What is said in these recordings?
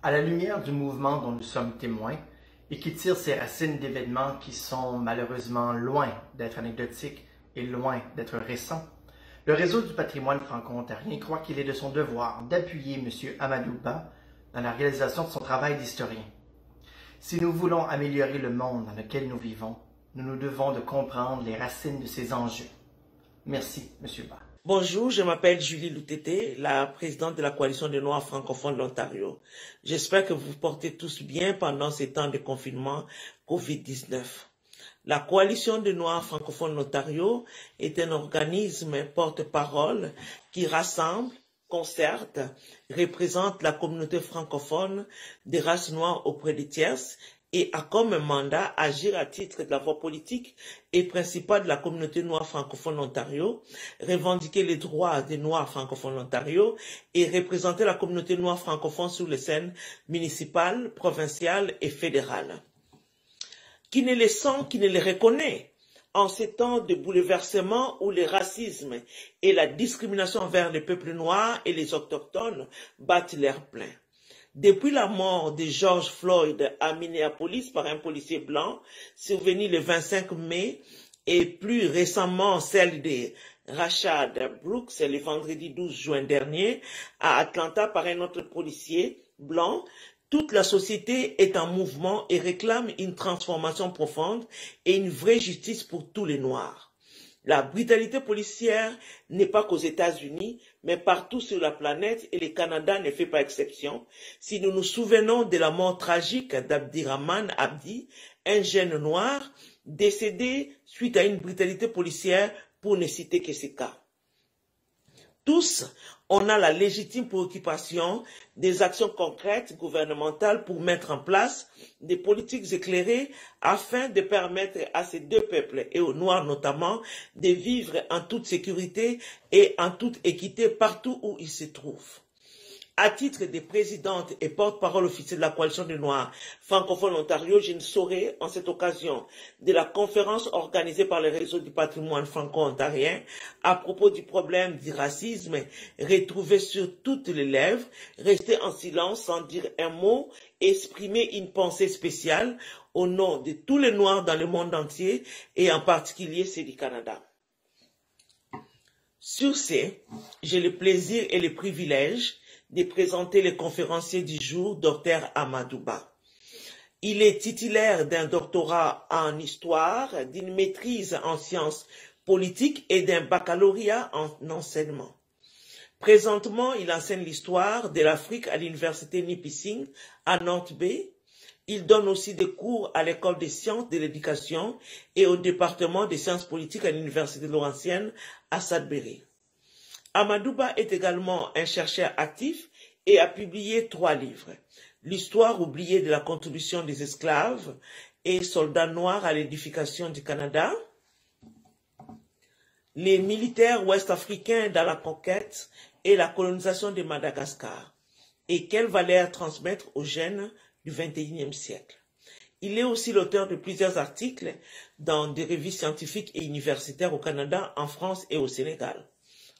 À la lumière du mouvement dont nous sommes témoins et qui tire ses racines d'événements qui sont malheureusement loin d'être anecdotiques et loin d'être récents, le Réseau du patrimoine franco-ontarien croit qu'il est de son devoir d'appuyer M. Amadou Ba dans la réalisation de son travail d'historien. Si nous voulons améliorer le monde dans lequel nous vivons, nous nous devons de comprendre les racines de ces enjeux. Merci, M. Ba. Bonjour, je m'appelle Julie Loutété, la présidente de la Coalition des Noirs francophones de l'Ontario. J'espère que vous vous portez tous bien pendant ces temps de confinement COVID-19. La Coalition des Noirs francophones de l'Ontario est un organisme porte-parole qui rassemble, concerte, représente la communauté francophone des races noires auprès des tierces et a comme mandat agir à titre de la voix politique et principale de la communauté noire francophone de l'Ontario, revendiquer les droits des Noirs francophones de l'Ontario et représenter la communauté noire francophone sur les scènes municipales, provinciales et fédérales. Qui ne les sent, qui ne les reconnaît en ces temps de bouleversement où le racisme et la discrimination envers les peuples noirs et les autochtones battent l'air plein. Depuis la mort de George Floyd à Minneapolis par un policier blanc, survenu le 25 mai, et plus récemment celle de Rayshard Brooks le vendredi 12 juin dernier à Atlanta par un autre policier blanc, toute la société est en mouvement et réclame une transformation profonde et une vraie justice pour tous les Noirs. La brutalité policière n'est pas qu'aux États-Unis, mais partout sur la planète, et le Canada ne fait pas exception. Si nous nous souvenons de la mort tragique d'Abdirahman Abdi, un jeune noir décédé suite à une brutalité policière, pour ne citer que ces cas. Tous, on a la légitime préoccupation des actions concrètes gouvernementales pour mettre en place des politiques éclairées afin de permettre à ces deux peuples, et aux Noirs notamment, de vivre en toute sécurité et en toute équité partout où ils se trouvent. À titre de présidente et porte-parole officielle de la Coalition des Noirs francophones de l'Ontario, je ne saurais, en cette occasion de la conférence organisée par le Réseau du patrimoine franco-ontarien à propos du problème du racisme retrouvé sur toutes les lèvres, rester en silence sans dire un mot, exprimer une pensée spéciale au nom de tous les Noirs dans le monde entier et en particulier ceux du Canada. Sur ce, j'ai le plaisir et le privilège de présenter le conférencier du jour, Dr Amadou Ba. Il est titulaire d'un doctorat en histoire, d'une maîtrise en sciences politiques et d'un baccalauréat en enseignement. Présentement, il enseigne l'histoire de l'Afrique à l'université Nipissing à North Bay. Il donne aussi des cours à l'école des sciences de l'éducation et au département des sciences politiques à l'université Laurentienne à Sudbury. Amadou Ba est également un chercheur actif et a publié 3 livres. L'histoire oubliée de la contribution des esclaves et soldats noirs à l'édification du Canada. Les militaires ouest-africains dans la conquête et la colonisation de Madagascar. Et quelle valeur transmettre aux jeunes du XXIe siècle. Il est aussi l'auteur de plusieurs articles dans des revues scientifiques et universitaires au Canada, en France et au Sénégal.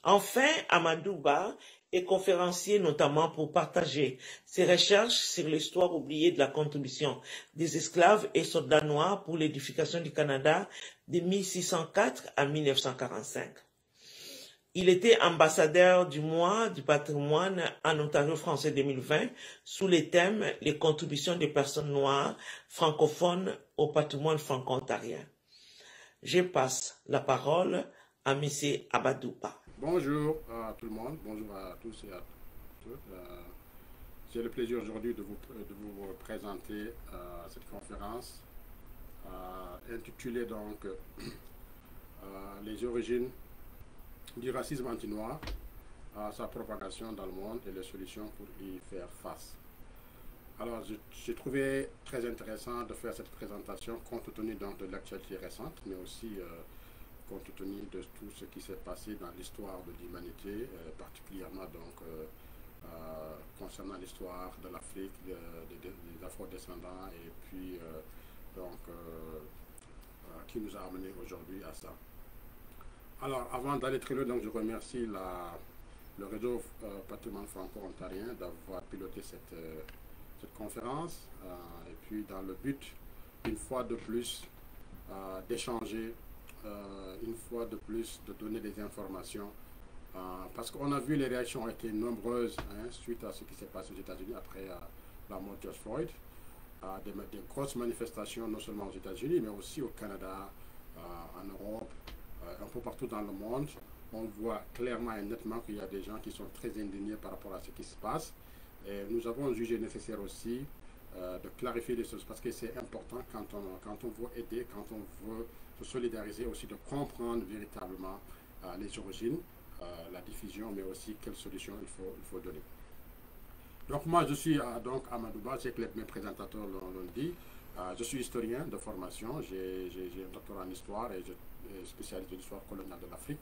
Enfin, Amadou Ba est conférencier notamment pour partager ses recherches sur l'histoire oubliée de la contribution des esclaves et soldats noirs pour l'édification du Canada de 1604 à 1945. Il était ambassadeur du mois du patrimoine en Ontario français 2020 sous le thème « Les contributions des personnes noires francophones au patrimoine franco-ontarien ». Je passe la parole à M. Amadou Ba. Bonjour à tout le monde, bonjour à tous et à toutes. J'ai le plaisir aujourd'hui de vous présenter cette conférence intitulée donc les origines du racisme anti-noir, sa propagation dans le monde et les solutions pour y faire face. Alors j'ai trouvé très intéressant de faire cette présentation compte tenu donc de l'actualité récente, mais aussi compte tenu de tout ce qui s'est passé dans l'histoire de l'humanité, particulièrement donc concernant l'histoire de l'Afrique, des afro-descendants, et puis qui nous a amené aujourd'hui à ça. Alors, avant d'aller très loin, donc, je remercie le réseau patrimoine franco-ontarien d'avoir piloté cette conférence, et puis dans le but, une fois de plus, d'échanger, une fois de plus, de donner des informations, parce qu'on a vu les réactions ont été nombreuses suite à ce qui s'est passé aux États-Unis après la mort de George Floyd. Des grosses manifestations, non seulement aux États-Unis, mais aussi au Canada, en Europe, un peu partout dans le monde. On voit clairement et nettement qu'il y a des gens qui sont très indignés par rapport à ce qui se passe. Et nous avons jugé nécessaire aussi de clarifier les choses, parce que c'est important quand on veut aider, quand on veut se solidariser, aussi de comprendre véritablement les origines, la diffusion, mais aussi quelles solutions il faut donner. Donc moi je suis donc Amadou Ba, c'est que mes présentateurs l'ont dit. Je suis historien de formation, j'ai un doctorat en histoire et je spécialiste de l'histoire coloniale de l'Afrique.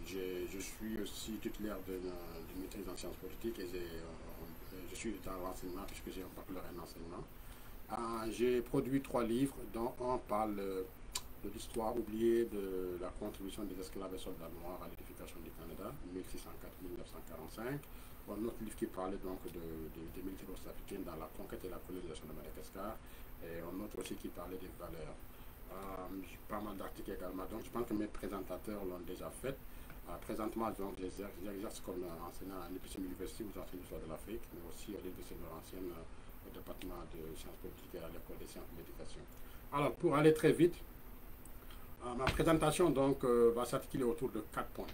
Je suis aussi titulaire d'une maîtrise en sciences politiques et je suis dans l'enseignement puisque j'ai un baccalauréat en enseignement. J'ai produit 3 livres dont un parle de l'histoire oubliée de la contribution des esclaves et soldats noirs à l'édification du Canada, 1604-1945. Un autre livre qui parlait donc des militaires ouest-africains dans la conquête et la colonisation de Madagascar, et un autre aussi qui parlait des valeurs. J'ai pas mal d'articles également, donc je pense que mes présentateurs l'ont déjà fait. Présentement, j'exerce comme enseignant à l'Épicème Université où j'enseigne l'histoire de l'Afrique, mais aussi à l'Université de Laurentienne, au département de sciences politiques et à l'école des sciences de l'éducation. Alors, pour aller très vite, ma présentation donc va s'articuler autour de 4 points.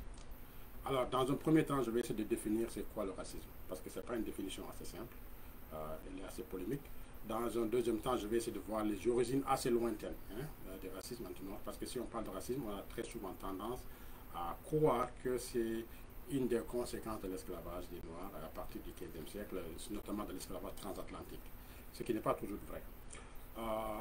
Alors, dans un premier temps, je vais essayer de définir c'est quoi le racisme, parce que ce n'est pas une définition assez simple, elle est assez polémique. Dans un deuxième temps, je vais essayer de voir les origines assez lointaines du racisme anti-noir, parce que si on parle de racisme, on a très souvent tendance à croire que c'est une des conséquences de l'esclavage des Noirs à partir du XVe siècle, notamment de l'esclavage transatlantique, ce qui n'est pas toujours vrai.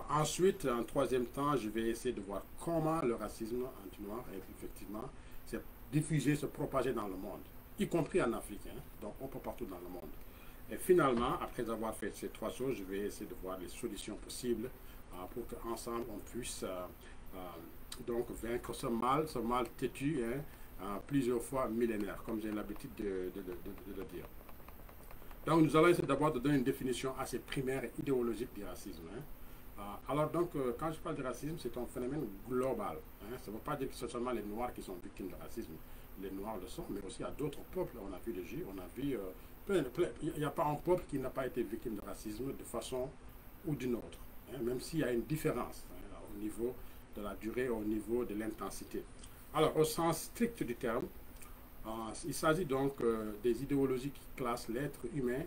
Ensuite, en troisième temps, je vais essayer de voir comment le racisme anti-noir, effectivement, s'est diffusé, se propager dans le monde, y compris en Afrique, donc un peu partout dans le monde. Et finalement, après avoir fait ces 3 choses, je vais essayer de voir les solutions possibles pour qu'ensemble on puisse donc vaincre ce mal têtu, plusieurs fois millénaire, comme j'ai l'habitude de le dire. Donc nous allons essayer d'abord de donner une définition assez primaire et idéologique du racisme. Alors donc, quand je parle de racisme, c'est un phénomène global. Ça ne veut pas dire que ce sont seulement les Noirs qui sont victimes de racisme. Les Noirs le sont, mais aussi à d'autres peuples. On a vu les Juifs, on a vu... il n'y a pas un peuple qui n'a pas été victime de racisme de façon ou d'une autre. Même s'il y a une différence au niveau de la durée, au niveau de l'intensité. Alors, au sens strict du terme, il s'agit donc des idéologies qui classent l'être humain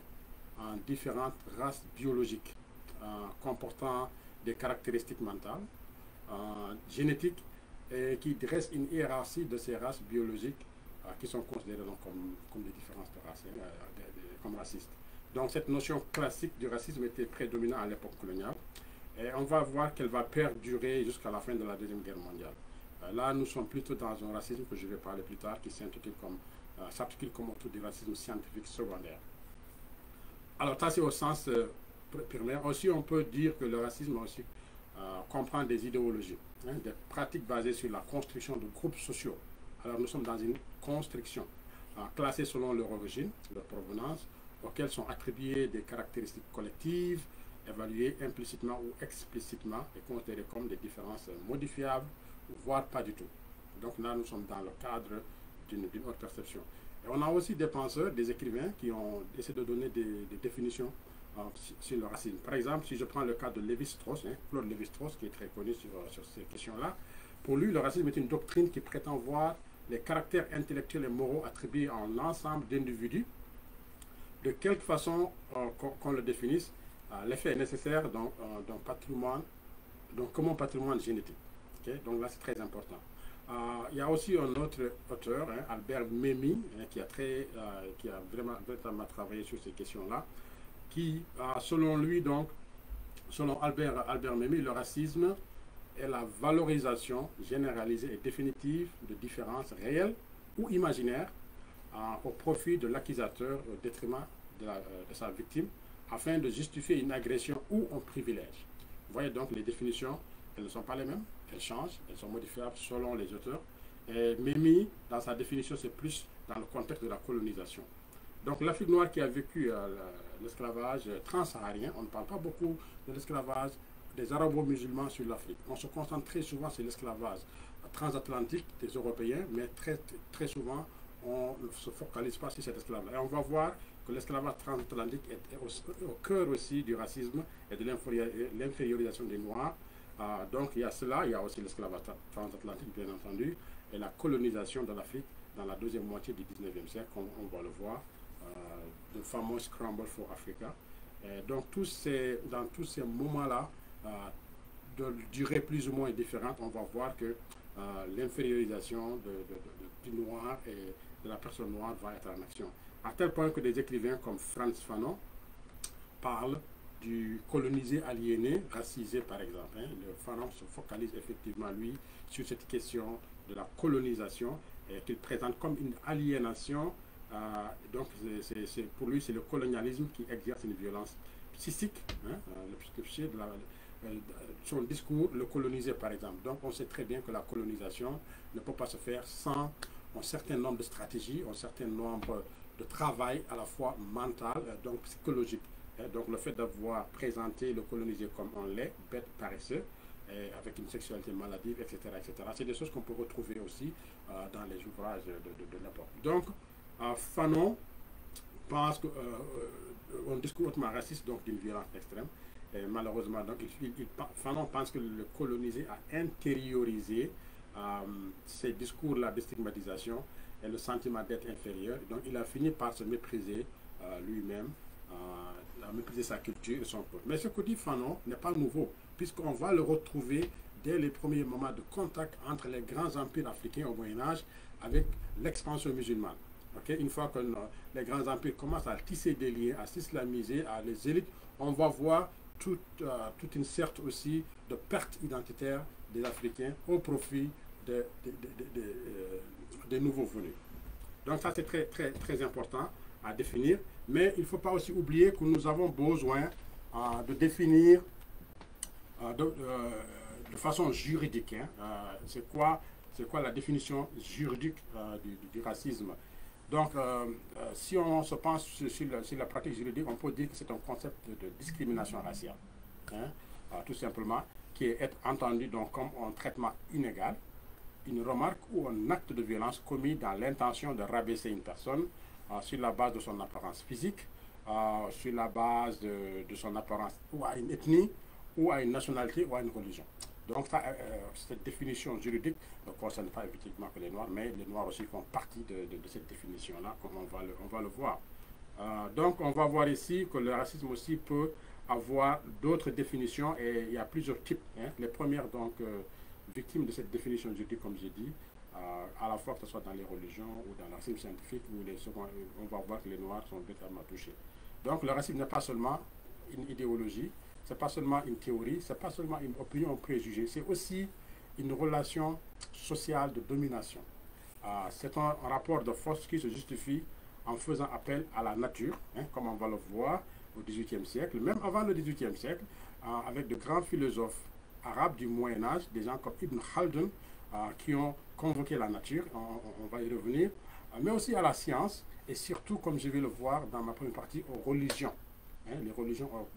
en différentes races biologiques, comportant des caractéristiques mentales, génétiques, et qui dressent une hiérarchie de ces races biologiques qui sont considérées donc comme des différences de race, comme racistes. Donc cette notion classique du racisme était prédominante à l'époque coloniale, et on va voir qu'elle va perdurer jusqu'à la fin de la Deuxième Guerre mondiale. Là, nous sommes plutôt dans un racisme que je vais parler plus tard, qui s'articule comme autour du racisme scientifique secondaire. Alors ça, c'est au sens primaire. Aussi, on peut dire que le racisme aussi comprend des idéologies, des pratiques basées sur la construction de groupes sociaux. Alors nous sommes dans une construction classée selon leur origine, leur provenance, auxquelles sont attribuées des caractéristiques collectives, évaluées implicitement ou explicitement et considérées comme des différences modifiables, voire pas du tout. Donc là, nous sommes dans le cadre d'une autre perception. Et on a aussi des penseurs, des écrivains qui ont essayé de donner des définitions sur le racisme. Par exemple, si je prends le cas de Lévi-Strauss, Claude Lévi-Strauss, qui est très connu sur ces questions-là, pour lui, le racisme est une doctrine qui prétend voir les caractères intellectuels et moraux attribués à un ensemble d'individus, de quelque façon qu'on le définisse, l'effet est nécessaire d'un patrimoine, comme un patrimoine génétique. Donc là, c'est très important. Il y a aussi un autre auteur, Albert Memmi, qui a vraiment travaillé sur ces questions-là, qui, selon lui, donc, selon Albert Memmi, le racisme est la valorisation généralisée et définitive de différences réelles ou imaginaires au profit de l'accusateur au détriment de sa victime, afin de justifier une agression ou un privilège. Vous voyez donc les définitions, elles ne sont pas les mêmes, elles changent, elles sont modifiables selon les auteurs. Et Memmi, dans sa définition, c'est plus dans le contexte de la colonisation. Donc l'Afrique noire qui a vécu l'esclavage transsaharien, on ne parle pas beaucoup de l'esclavage des arabo-musulmans sur l'Afrique. On se concentre très souvent sur l'esclavage transatlantique des Européens, mais très souvent on ne se focalise pas sur cet esclavage. Et on va voir que l'esclavage transatlantique est au cœur aussi du racisme et de l'infériorisation des Noirs. Donc il y a cela, il y a aussi l'esclavage transatlantique bien entendu, et la colonisation de l'Afrique dans la deuxième moitié du 19e siècle, comme on va le voir, le fameux Scramble for Africa. Et donc dans tous ces moments-là, de durée plus ou moins différente, on va voir que l'infériorisation du noir et de la personne noire va être en action. À tel point que des écrivains comme Frantz Fanon parlent du colonisé aliéné, racisé par exemple. Le Fanon se focalise effectivement, lui, sur cette question de la colonisation et qu'il présente comme une aliénation. Donc pour lui, c'est le colonialisme qui exerce une violence psychique, son discours, le colonisé par exemple. Donc on sait très bien que la colonisation ne peut pas se faire sans un certain nombre de stratégies, un certain nombre de travail à la fois mental, donc psychologique. Donc le fait d'avoir présenté le colonisé comme un lait, bête, paresseux, avec une sexualité maladive, etc., c'est des choses qu'on peut retrouver aussi dans les ouvrages de l'époque. Donc Fanon pense qu'un discours hautement raciste, donc d'une violence extrême, et malheureusement, donc, Fanon pense que le colonisé a intériorisé ces discours-là de stigmatisation et le sentiment d'être inférieur. Donc il a fini par se mépriser lui-même, mépriser sa culture et son peuple. Mais ce que dit Fanon n'est pas nouveau, puisqu'on va le retrouver dès les premiers moments de contact entre les grands empires africains au Moyen-Âge avec l'expansion musulmane. Une fois que les grands empires commencent à tisser des liens, à s'islamiser, à les élites, on va voir toute une sorte aussi de perte identitaire des Africains au profit des nouveaux venus. Donc ça c'est très important à définir, mais il ne faut pas aussi oublier que nous avons besoin de définir de façon juridique c'est quoi la définition juridique du racisme. Donc, si on se penche sur la pratique juridique, on peut dire que c'est un concept de discrimination raciale, tout simplement, qui est entendu donc comme un traitement inégal, une remarque ou un acte de violence commis dans l'intention de rabaisser une personne sur la base de son apparence physique, sur la base de son apparence ou à une ethnie, ou à une nationalité, ou à une religion. Donc cette définition juridique ne concerne pas effectivement que les Noirs, mais les Noirs aussi font partie de cette définition-là, comme on va le voir. Donc on va voir ici que le racisme aussi peut avoir d'autres définitions, et il y a plusieurs types. Les premières donc victimes de cette définition juridique, comme j'ai dit, à la fois que ce soit dans les religions ou dans le racisme scientifique, ou les seconds, on va voir que les Noirs sont véritablement touchés. Donc le racisme n'est pas seulement une idéologie, c'est pas seulement une théorie, c'est pas seulement une opinion préjugée, c'est aussi une relation sociale de domination. C'est un rapport de force qui se justifie en faisant appel à la nature, comme on va le voir au XVIIIe siècle, même avant le XVIIIe siècle, avec de grands philosophes arabes du Moyen-Âge, des gens comme Ibn Khaldun, qui ont convoqué la nature, on va y revenir, mais aussi à la science, et surtout, comme je vais le voir dans ma première partie, aux religions. Les religions ont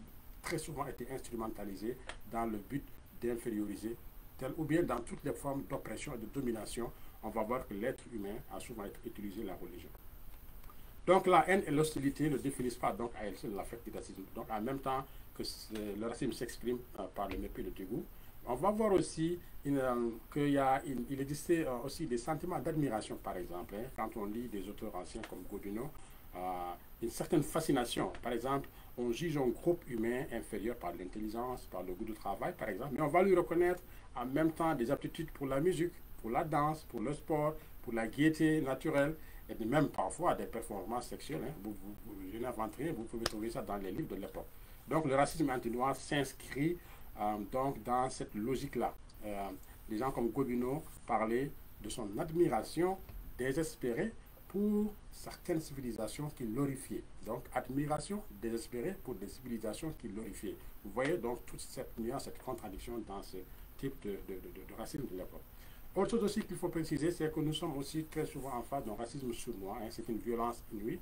très souvent été instrumentalisées dans le but d'inférioriser, ou bien dans toutes les formes d'oppression et de domination. On va voir que l'être humain a souvent utilisé la religion. Donc la haine et l'hostilité ne définissent pas donc à elles seules l'affect du racisme. Donc en même temps que le racisme s'exprime par le mépris, le dégoût, on va voir aussi qu'il existait aussi des sentiments d'admiration, par exemple, quand on lit des auteurs anciens comme Gobineau, une certaine fascination. Par exemple, on juge un groupe humain inférieur par l'intelligence, par le goût du travail, par exemple, mais on va lui reconnaître en même temps des aptitudes pour la musique, pour la danse, pour le sport, pour la gaieté naturelle, et même parfois des performances sexuelles. Je n'invente rien, vous pouvez trouver ça dans les livres de l'époque. Donc le racisme anti-noir s'inscrit donc dans cette logique-là. Des gens comme Gobineau parlaient de son admiration désespérée pour certaines civilisations qui glorifiaient. Donc, admiration désespérée pour des civilisations qui glorifiaient. Vous voyez donc toute cette nuance, cette contradiction dans ce type de racisme de l'époque. Autre chose aussi qu'il faut préciser, c'est que nous sommes aussi très souvent en face d'un racisme sournois. C'est une violence inouïe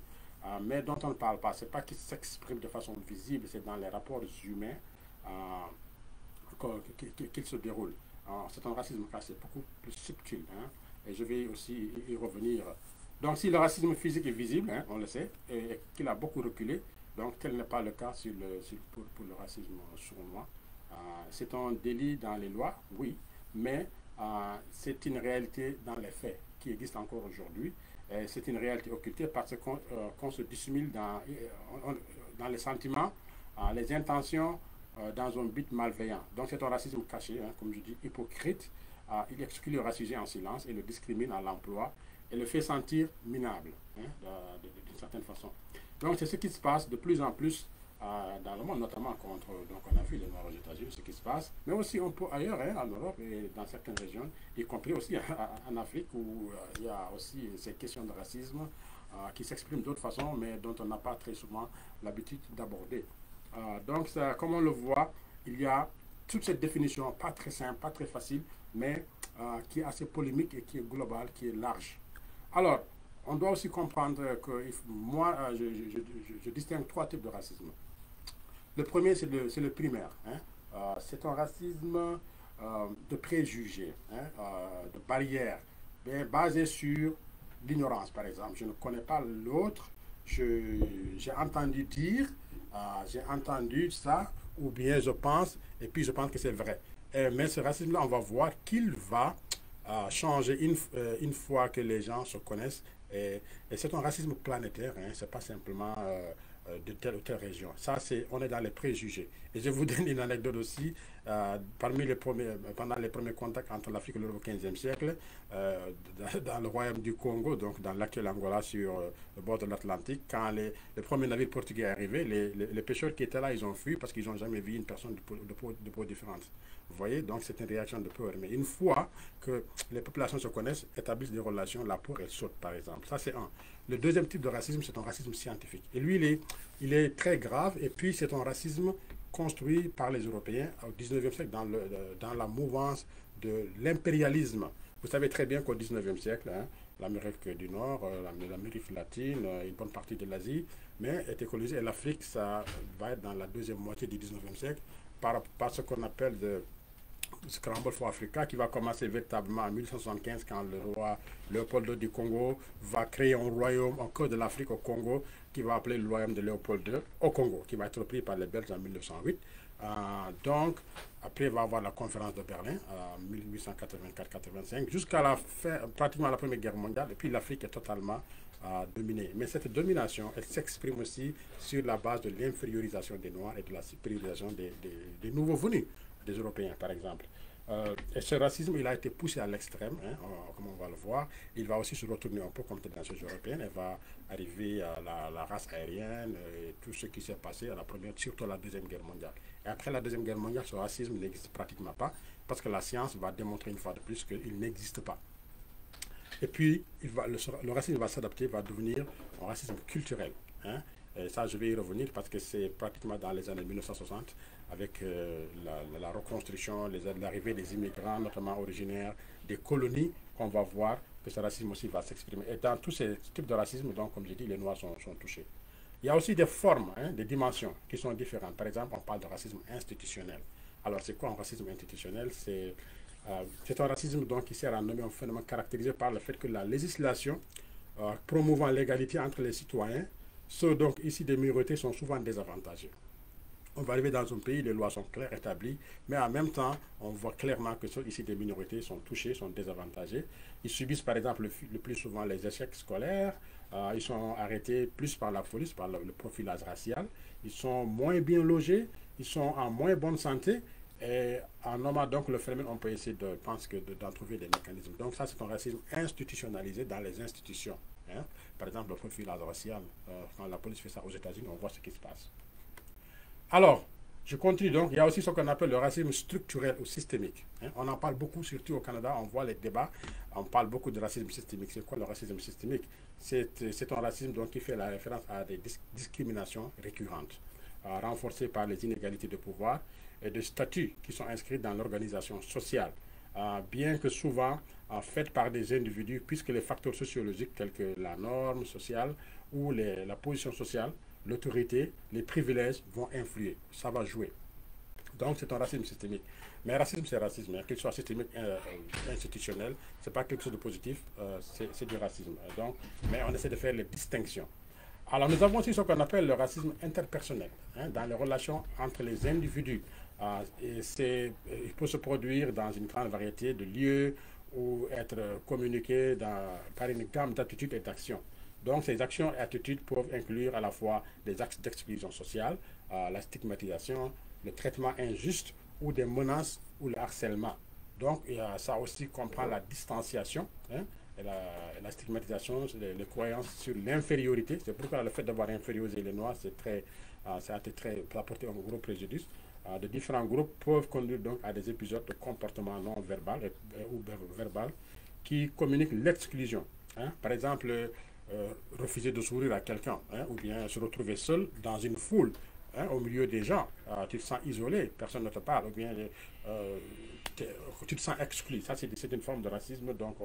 mais dont on ne parle pas. Ce n'est pas qu'il s'exprime de façon visible, c'est dans les rapports humains qu'il se déroule. C'est un racisme caché, beaucoup plus subtil, hein, et je vais aussi y revenir. Donc si le racisme physique est visible, hein, on le sait, et qu'il a beaucoup reculé, donc tel n'est pas le cas pour le racisme sournois. C'est un délit dans les lois, oui, mais c'est une réalité dans les faits qui existe encore aujourd'hui. C'est une réalité occultée parce qu'on se dissimule dans les sentiments, les intentions, dans un but malveillant. Donc c'est un racisme caché, hein, comme je dis, hypocrite. Il exclut le racisé en silence et le discrimine à l'emploi et le fait sentir minable, hein, d'une certaine façon. Donc c'est ce qui se passe de plus en plus dans le monde, notamment contre, donc on a vu les Noirs aux États-Unis, ce qui se passe, mais aussi un peu ailleurs, hein, en Europe et dans certaines régions, y compris aussi en Afrique, où il y a aussi ces questions de racisme qui s'expriment d'autres façons, mais dont on n'a pas très souvent l'habitude d'aborder. Donc, ça, comme on le voit, il y a toute cette définition, pas très simple, pas très facile, mais qui est assez polémique et qui est globale, qui est large. Alors, on doit aussi comprendre que moi, je distingue trois types de racisme. Le premier, c'est le primaire. Hein. C'est un racisme de préjugés, hein, de barrières, basé sur l'ignorance, par exemple. Je ne connais pas l'autre, j'ai entendu dire, j'ai entendu ça, ou bien je pense, et puis je pense que c'est vrai. Mais ce racisme-là, on va voir qu'il va changer une fois que les gens se connaissent. Et c'est un racisme planétaire, hein, c'est pas simplement de telle ou telle région. Ça, on est dans les préjugés. Et je vous donne une anecdote aussi. Pendant les premiers contacts entre l'Afrique et l'Europe au XVe siècle, dans le royaume du Congo, donc dans l'actuel Angola sur le bord de l'Atlantique, quand le premier navire portugais est arrivé, les pêcheurs qui étaient là, ils ont fui parce qu'ils n'ont jamais vu une personne de peau différente. Vous voyez, donc c'est une réaction de peur. Mais une fois que les populations se connaissent, établissent des relations, la peur, elle saute, par exemple. Ça, c'est un. Le deuxième type de racisme, c'est un racisme scientifique. Et lui, il est très grave. Et puis, c'est un racisme construit par les Européens au 19e siècle dans la mouvance de l'impérialisme. Vous savez très bien qu'au 19e siècle, hein, l'Amérique du Nord, l'Amérique latine, une bonne partie de l'Asie, mais est colonisée. Et l'Afrique, ça va être dans la deuxième moitié du 19e siècle par ce qu'on appelle de Scramble for Africa, qui va commencer véritablement en 1875 quand le roi Léopold II du Congo va créer un royaume en cœur de l'Afrique au Congo qui va appeler le royaume de Léopold II au Congo, qui va être repris par les Belges en 1908. Donc, après, il va y avoir la conférence de Berlin en 1884-85 jusqu'à la fin, pratiquement la Première Guerre mondiale, et puis l'Afrique est totalement dominée. Mais cette domination, elle s'exprime aussi sur la base de l'infériorisation des Noirs et de la supériorisation des nouveaux venus, des Européens par exemple. Et ce racisme, il a été poussé à l'extrême, hein, comme on va le voir. Il va aussi se retourner un peu contre les nations européennes. Elle va arriver à la race aérienne et tout ce qui s'est passé à la première, surtout à la Deuxième Guerre mondiale. Et après la Deuxième Guerre mondiale, ce racisme n'existe pratiquement pas parce que la science va démontrer une fois de plus qu'il n'existe pas. Et puis, le racisme va s'adapter, va devenir un racisme culturel. Hein. Et ça, je vais y revenir parce que c'est pratiquement dans les années 1960, avec la reconstruction, l'arrivée des immigrants, notamment originaires des colonies, qu'on va voir que ce racisme aussi va s'exprimer. Et dans tous ces types de racisme, donc, comme j'ai dit, les Noirs sont touchés. Il y a aussi des formes, hein, des dimensions qui sont différentes. Par exemple, on parle de racisme institutionnel. Alors, c'est quoi un racisme institutionnel? C'est un racisme donc, qui sert à nommer un phénomène caractérisé par le fait que la législation promouvant l'égalité entre les citoyens, ceux donc ici des minorités sont souvent désavantagés. On va arriver dans un pays, les lois sont claires, établies, mais en même temps, on voit clairement que ceux ici des minorités sont touchés, sont désavantagés. Ils subissent par exemple le plus souvent les échecs scolaires, ils sont arrêtés plus par la police, par le profilage racial, ils sont moins bien logés, ils sont en moins bonne santé, et en nommant donc le phénomène, on peut essayer d'en trouver des mécanismes. Donc ça, c'est un racisme institutionnalisé dans les institutions. Hein. Par exemple, le profilage racial, quand la police fait ça aux États-Unis, on voit ce qui se passe. Alors, je continue donc. Il y a aussi ce qu'on appelle le racisme structurel ou systémique. Hein. On en parle beaucoup, surtout au Canada. On voit les débats. On parle beaucoup de racisme systémique. C'est quoi le racisme systémique? C'est un racisme donc, qui fait la référence à des discriminations récurrentes, renforcées par les inégalités de pouvoir et de statut qui sont inscrits dans l'organisation sociale. Bien que souvent faites par des individus, puisque les facteurs sociologiques tels que la norme sociale où la position sociale, l'autorité, les privilèges vont influer. Ça va jouer. Donc c'est un racisme systémique. Mais racisme, c'est racisme, hein. Qu'il soit systémique, institutionnel, c'est pas quelque chose de positif, c'est du racisme. Donc, mais on essaie de faire les distinctions. Alors nous avons aussi ce qu'on appelle le racisme interpersonnel, hein, dans les relations entre les individus. Il peut se produire dans une grande variété de lieux ou être communiqué par une gamme d'attitudes et d'actions. Donc ces actions et attitudes peuvent inclure à la fois des actes d'exclusion sociale, la stigmatisation, le traitement injuste ou des menaces ou le harcèlement. Donc ça aussi comprend la distanciation, hein, et la stigmatisation, les croyances sur l'infériorité. C'est pourquoi le fait d'avoir infériorisé les Noirs, ça a apporté un gros préjudice. De différents groupes peuvent conduire donc à des épisodes de comportement non verbal ou verbal qui communiquent l'exclusion. Hein. Par exemple, refuser de sourire à quelqu'un, hein, ou bien se retrouver seul dans une foule, hein, au milieu des gens. Tu te sens isolé, personne ne te parle, ou bien tu te sens exclu. Ça, c'est une forme de racisme donc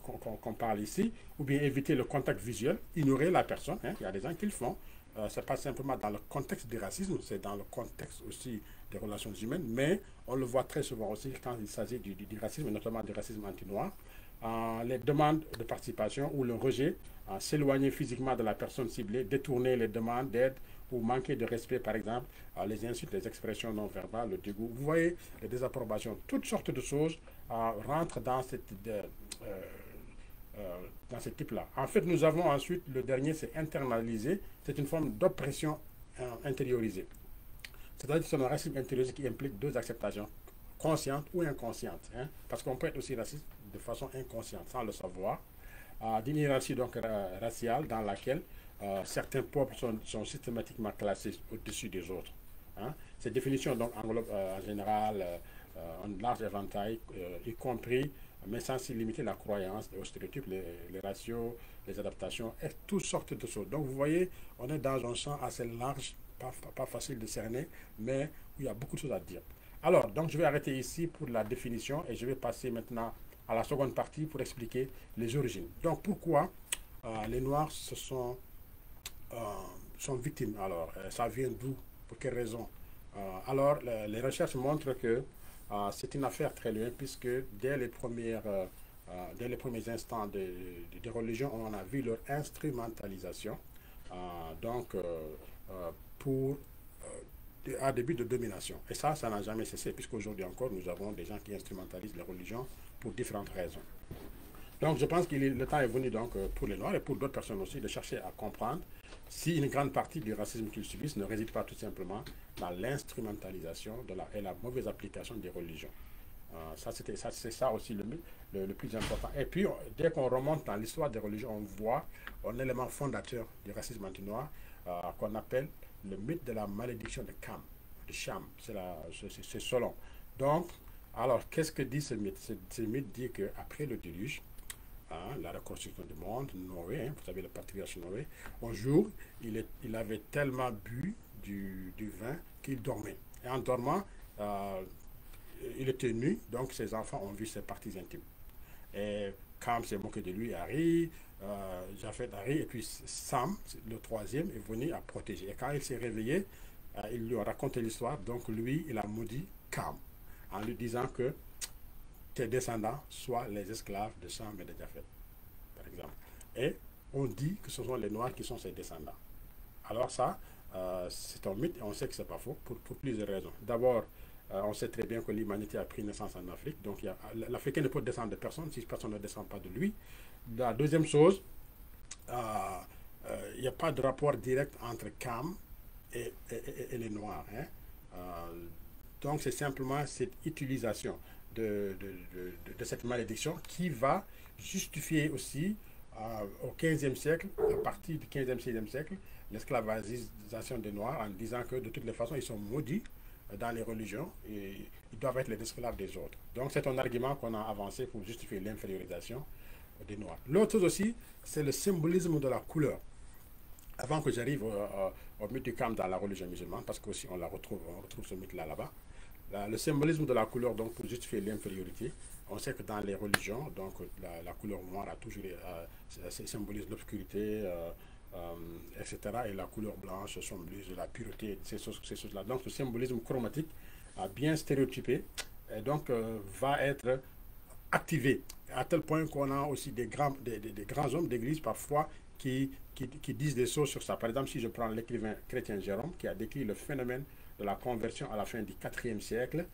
qu'on parle ici. Ou bien éviter le contact visuel, ignorer la personne. Hein. Il y a des gens qui le font. Ce n'est pas simplement dans le contexte du racisme, c'est dans le contexte aussi des relations humaines, mais on le voit très souvent aussi quand il s'agit du racisme, notamment du racisme anti-noir. Les demandes de participation ou le rejet, s'éloigner physiquement de la personne ciblée, détourner les demandes d'aide ou manquer de respect, par exemple, les insultes, les expressions non verbales, le dégoût. Vous voyez, les désapprobations, toutes sortes de choses rentrent dans ce type-là. En fait, nous avons ensuite, le dernier, c'est internalisé. C'est une forme d'oppression intériorisée. C'est-à-dire que c'est un racisme intériorisé qui implique deux acceptations, conscientes ou inconscientes. Hein, parce qu'on peut être aussi raciste de façon inconsciente, sans le savoir, d'une hiérarchie donc raciale dans laquelle certains peuples sont systématiquement classés au-dessus des autres. Hein. Cette définition donc englobe en général un large éventail, y compris, mais sans s'y limiter, la croyance, les stéréotypes, les ratios, les adaptations, et toutes sortes de choses. Donc vous voyez, on est dans un champ assez large, pas facile de cerner, mais où il y a beaucoup de choses à dire. Alors, donc je vais arrêter ici pour la définition et je vais passer maintenant à la seconde partie pour expliquer les origines. Donc pourquoi les Noirs sont victimes? Alors, ça vient d'où? Pour quelles raisons? Alors, les recherches montrent que c'est une affaire très loin, puisque dès les premiers instants des religions, on a vu leur instrumentalisation pour un début de domination. Et ça n'a jamais cessé, puisqu'aujourd'hui encore, nous avons des gens qui instrumentalisent les religions pour différentes raisons. Donc, je pense que le temps est venu donc, pour les Noirs et pour d'autres personnes aussi de chercher à comprendre si une grande partie du racisme qu'ils subissent ne réside pas tout simplement dans l'instrumentalisation et la mauvaise application des religions. C'est ça aussi le plus important. Et puis, dès qu'on remonte dans l'histoire des religions, on voit un élément fondateur du racisme anti-noir qu'on appelle le mythe de la malédiction de Cham. C'est Solon. Donc, alors, qu'est-ce que dit ce mythe? Ce mythe dit qu'après le déluge, la reconstruction du monde, Noé, vous savez le patriarche Noé, un jour, il avait tellement bu du vin qu'il dormait. Et en dormant, il était nu, donc ses enfants ont vu ses parties intimes. Et Cam s'est moqué de lui, Harry, Japheth, Harry, et puis Sam, le troisième, est venu à protéger. Et quand il s'est réveillé, il lui a raconté l'histoire, donc lui, il a maudit Cam, en lui disant que tes descendants soient les esclaves de Sam et de Japheth, par exemple. Et on dit que ce sont les Noirs qui sont ses descendants. Alors ça, c'est un mythe et on sait que ce n'est pas faux pour plusieurs raisons. D'abord, on sait très bien que l'humanité a pris naissance en Afrique, donc l'Africain ne peut descendre de personne si personne ne descend pas de lui. La deuxième chose, il n'y a pas de rapport direct entre Cam et les Noirs. Hein. Donc c'est simplement cette utilisation de cette malédiction qui va justifier aussi au XVe siècle, à partir du XVe, XVIe siècle, l'esclavagisation des Noirs en disant que de toutes les façons ils sont maudits dans les religions et ils doivent être les esclaves des autres. Donc c'est un argument qu'on a avancé pour justifier l'infériorisation des Noirs. L'autre chose aussi, c'est le symbolisme de la couleur. Avant que j'arrive au mythe du Cam dans la religion musulmane, parce qu'aussi on retrouve ce mythe là-bas, le symbolisme de la couleur donc pour justifier l'infériorité, On sait que dans les religions, donc la couleur noire a toujours symbolise l'obscurité, etc. Et la couleur blanche symbolise la pureté, ces choses-là. Donc ce symbolisme chromatique bien stéréotypé, et donc va être activé, à tel point qu'on a aussi des grands hommes d'église parfois qui disent des choses sur ça. Par exemple, si je prends l'écrivain chrétien Jérôme, qui a décrit le phénomène de la conversion à la fin du IVe siècle,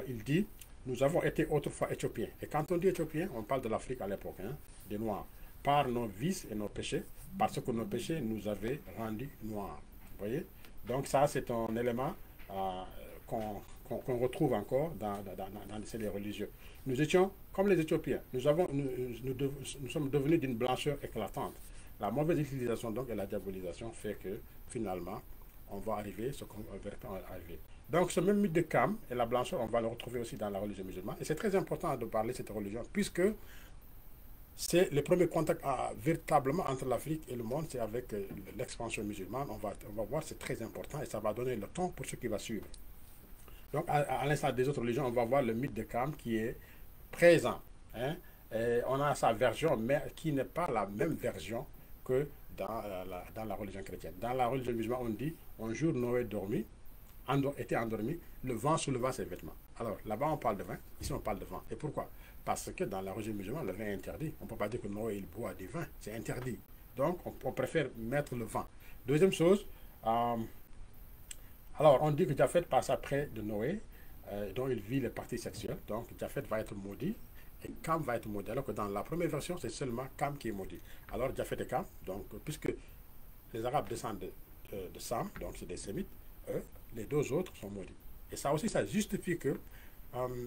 il dit: nous avons été autrefois éthiopiens. Et quand on dit éthiopiens, on parle de l'Afrique à l'époque, hein, des Noirs, par nos vices et nos péchés, parce que nos péchés nous avaient rendus noirs. Vous voyez? Donc ça, c'est un élément qu'on retrouve encore dans les religieux. Nous étions comme les Éthiopiens. Nous sommes devenus d'une blancheur éclatante. La mauvaise utilisation donc et la diabolisation fait que finalement, on va arriver ce qu'on va arriver. Donc ce même mythe de Cam et la blancheur, on va le retrouver aussi dans la religion musulmane. Et c'est très important de parler de cette religion, puisque c'est le premier contact véritablement entre l'Afrique et le monde, c'est avec l'expansion musulmane. On va voir, c'est très important et ça va donner le ton pour ce qui va suivre. Donc, à l'instar des autres religions, on va voir le mythe de Cam qui est présent. Hein? Et on a sa version, mais qui n'est pas la même version que dans la religion chrétienne. Dans la religion musulmane, on dit: un jour Noé était endormi, le vent souleva ses vêtements. Alors, là-bas, on parle de vin, ici, on parle de vent. Et pourquoi? Parce que dans la religion musulmane, le vin est interdit. On ne peut pas dire que Noé, il boit du vin, c'est interdit. Donc, on préfère mettre le vent. Deuxième chose, alors, on dit que Japhet passa près de Noé, dont il vit les parties sexuelles. Donc, Japhet va être maudit et Cam va être maudit. Alors que dans la première version, c'est seulement Cam qui est maudit. Alors, Japhet et Cam, donc, puisque les Arabes descendent de Sam, donc c'est des Sémites, eux, les deux autres sont maudits. Et ça aussi, ça justifie que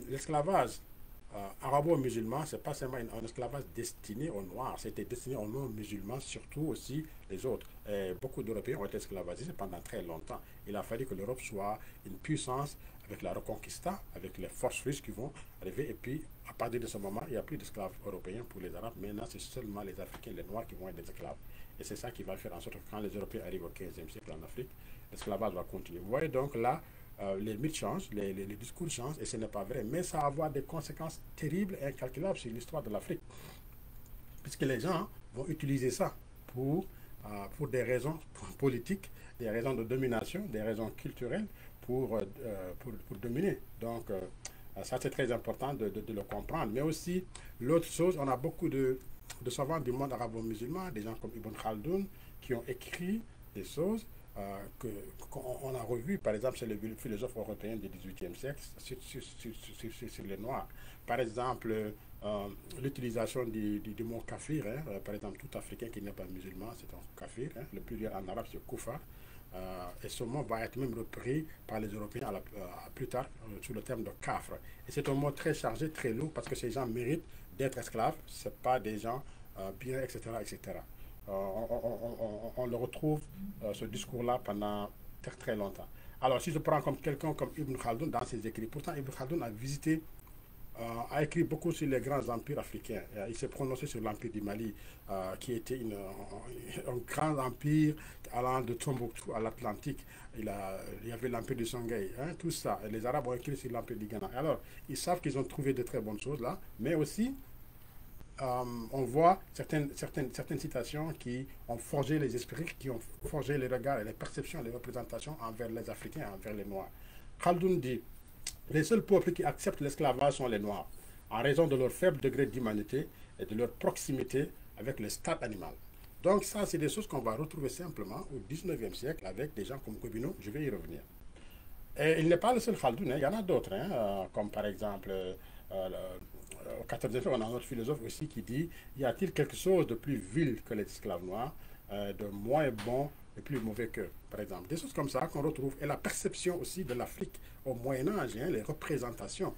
l'esclavage arabo-musulman, ce n'est pas seulement un esclavage destiné aux Noirs, c'était destiné aux non-musulmans, surtout aussi les autres. Et beaucoup d'Européens ont été esclavagisés pendant très longtemps. Il a fallu que l'Europe soit une puissance avec la Reconquista, avec les forces russes qui vont arriver. Et puis, à partir de ce moment, il n'y a plus d'esclaves européens pour les Arabes. Maintenant, c'est seulement les Africains, les Noirs qui vont être des esclaves. Et c'est ça qui va faire en sorte que quand les Européens arrivent au XVe siècle en Afrique, l'esclavage va continuer. Vous voyez donc là, les mythes changent, les discours changent, et ce n'est pas vrai. Mais ça va avoir des conséquences terribles et incalculables sur l'histoire de l'Afrique. Puisque les gens vont utiliser ça pour des raisons politiques, des raisons de domination, des raisons culturelles, pour dominer. Donc, ça c'est très important de le comprendre. Mais aussi, l'autre chose, on a beaucoup de savants du monde arabo-musulman, des gens comme Ibn Khaldoun, qui ont écrit des choses qu'on a revu, par exemple, chez les philosophes européens du XVIIIe siècle, sur les Noirs. Par exemple, l'utilisation du mot kafir, hein, par exemple, tout Africain qui n'est pas musulman, c'est un kafir. Hein, le plus en arabe, c'est kufar. Et ce mot va être même repris par les Européens plus tard sous le terme de kafr. Et c'est un mot très chargé, très lourd, parce que ces gens méritent d'être esclaves. Ce n'est pas des gens bien, etc., etc. On le retrouve, ce discours-là, pendant très, très longtemps. Alors, si je prends comme quelqu'un comme Ibn Khaldoun dans ses écrits, pourtant Ibn Khaldoun a écrit beaucoup sur les grands empires africains. Il s'est prononcé sur l'empire du Mali, qui était un grand empire allant de Tombouctou à l'Atlantique. Il y avait l'empire du Songhai, hein, tout ça. Et les Arabes ont écrit sur l'empire du Ghana. Alors, ils savent qu'ils ont trouvé de très bonnes choses là, mais aussi, on voit certaines citations qui ont forgé les esprits, qui ont forgé les regards et les perceptions, les représentations envers les Africains, envers les Noirs. Khaldoun dit: les seuls peuples qui acceptent l'esclavage sont les Noirs, en raison de leur faible degré d'humanité et de leur proximité avec le stade animal. Donc ça, c'est des choses qu'on va retrouver simplement au XIXe siècle avec des gens comme Gobineau, je vais y revenir. Et il n'est pas le seul Khaldoun, hein, il y en a d'autres, hein, comme par exemple, au XIVe siècle, on a un autre philosophe aussi qui dit: y a-t-il quelque chose de plus vil que les esclaves noirs, de moins bon et plus mauvais qu'eux, par exemple. Des choses comme ça qu'on retrouve. Et la perception aussi de l'Afrique au Moyen-Âge, hein, les représentations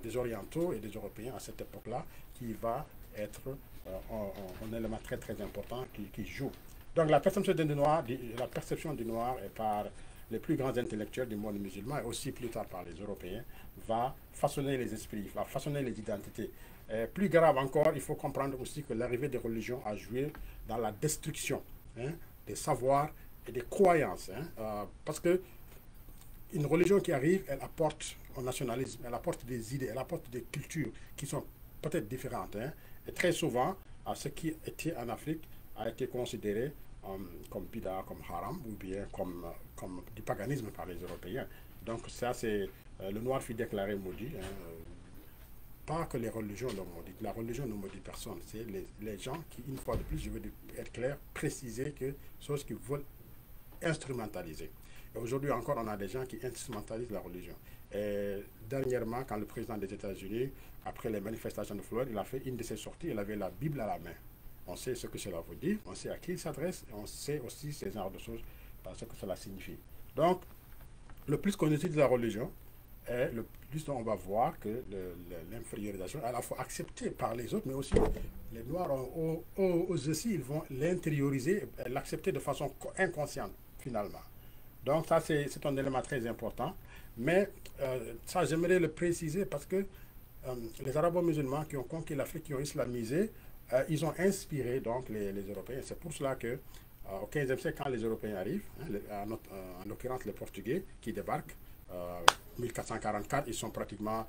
des Orientaux et des Européens à cette époque-là, qui va être un élément très très important qui joue. Donc la perception du noir est par les plus grands intellectuels du monde musulman et aussi plus tard par les Européens, va façonner les esprits, va façonner les identités. Et plus grave encore, il faut comprendre aussi que l'arrivée des religions a joué dans la destruction, hein, des savoirs et des croyances. Hein, parce que une religion qui arrive, elle apporte au nationalisme, elle apporte des idées, elle apporte des cultures qui sont peut-être différentes. Hein. Et très souvent, ce qui était en Afrique a été considéré comme bida, comme haram, ou bien comme du paganisme par les Européens. Donc ça, c'est le noir fut déclaré maudit. Hein. Pas que les religions le maudit. La religion ne maudit personne. C'est les gens qui, une fois de plus, je veux être clair, préciser que choses qu'ils veulent instrumentaliser. Et aujourd'hui encore, on a des gens qui instrumentalisent la religion. Et dernièrement, quand le président des États-Unis, après les manifestations de Floride, il a fait une de ses sorties, il avait la Bible à la main. On sait ce que cela veut dire, on sait à qui il s'adresse, et on sait aussi ces genres de choses, ce que cela signifie. Donc, le plus qu'on utilise la religion, et le plus on va voir que l'infériorisation est à la fois acceptée par les autres, mais aussi les Noirs aussi, ils vont l'intérioriser, l'accepter de façon inconsciente, finalement. Donc ça, c'est un élément très important. Mais ça, j'aimerais le préciser parce que les Arabo-musulmans qui ont conquis l'Afrique, qui ont islamisé, ils ont inspiré donc les Européens. C'est pour cela que au XVe siècle, quand les Européens arrivent, hein, en l'occurrence les Portugais qui débarquent, 1444, ils sont pratiquement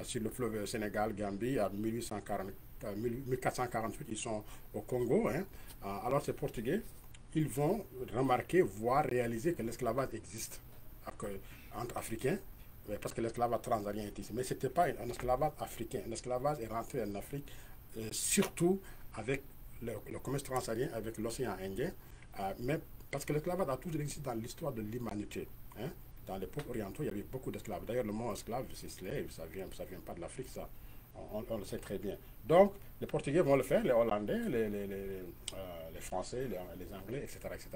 sur le fleuve Sénégal, Gambie, à 1448, ils sont au Congo. Hein. Alors ces Portugais, ils vont remarquer, voire réaliser que l'esclavage existe entre Africains, parce que l'esclavage transarien est ici. Mais ce n'était pas un esclavage africain. L'esclavage est rentré en Afrique, surtout avec le commerce transarien, avec l'océan Indien, mais parce que l'esclavage a toujours existé dans l'histoire de l'humanité. Hein. Dans les peuples orientaux, il y avait beaucoup d'esclaves. D'ailleurs, le mot esclave, c'est slave, ça vient pas de l'Afrique, ça. On le sait très bien. Donc, les Portugais vont le faire, les Hollandais, les Français, les Anglais, etc., etc.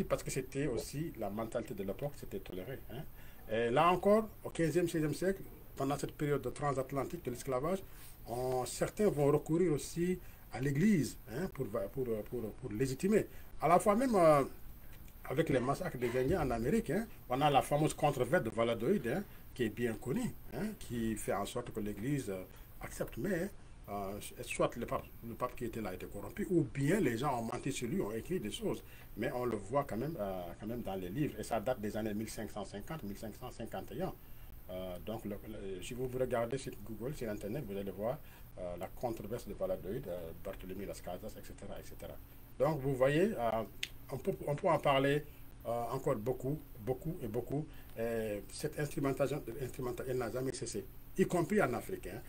Parce que c'était aussi la mentalité de l'époque, c'était toléré. Hein. Et là encore, au 15e, 16e siècle, pendant cette période de transatlantique de l'esclavage, certains vont recourir aussi à l'Église hein, pour légitimer. À la fois même... avec les massacres des Indiens en Amérique, hein, on a la fameuse controverse de Valladolid, hein, qui est bien connue, hein, qui fait en sorte que l'Église accepte, mais soit le pape qui était là était corrompu, ou bien les gens ont menti sur lui, ont écrit des choses, mais on le voit quand même dans les livres, et ça date des années 1550-1551. Donc, si vous regardez sur Google, sur Internet, vous allez voir la controverse de Valladolid, Barthélemy Las Casas, etc., etc. Donc, vous voyez, on peut en parler encore beaucoup. Cette instrumentation, elle n'a jamais cessé, y compris en Afrique. Hein.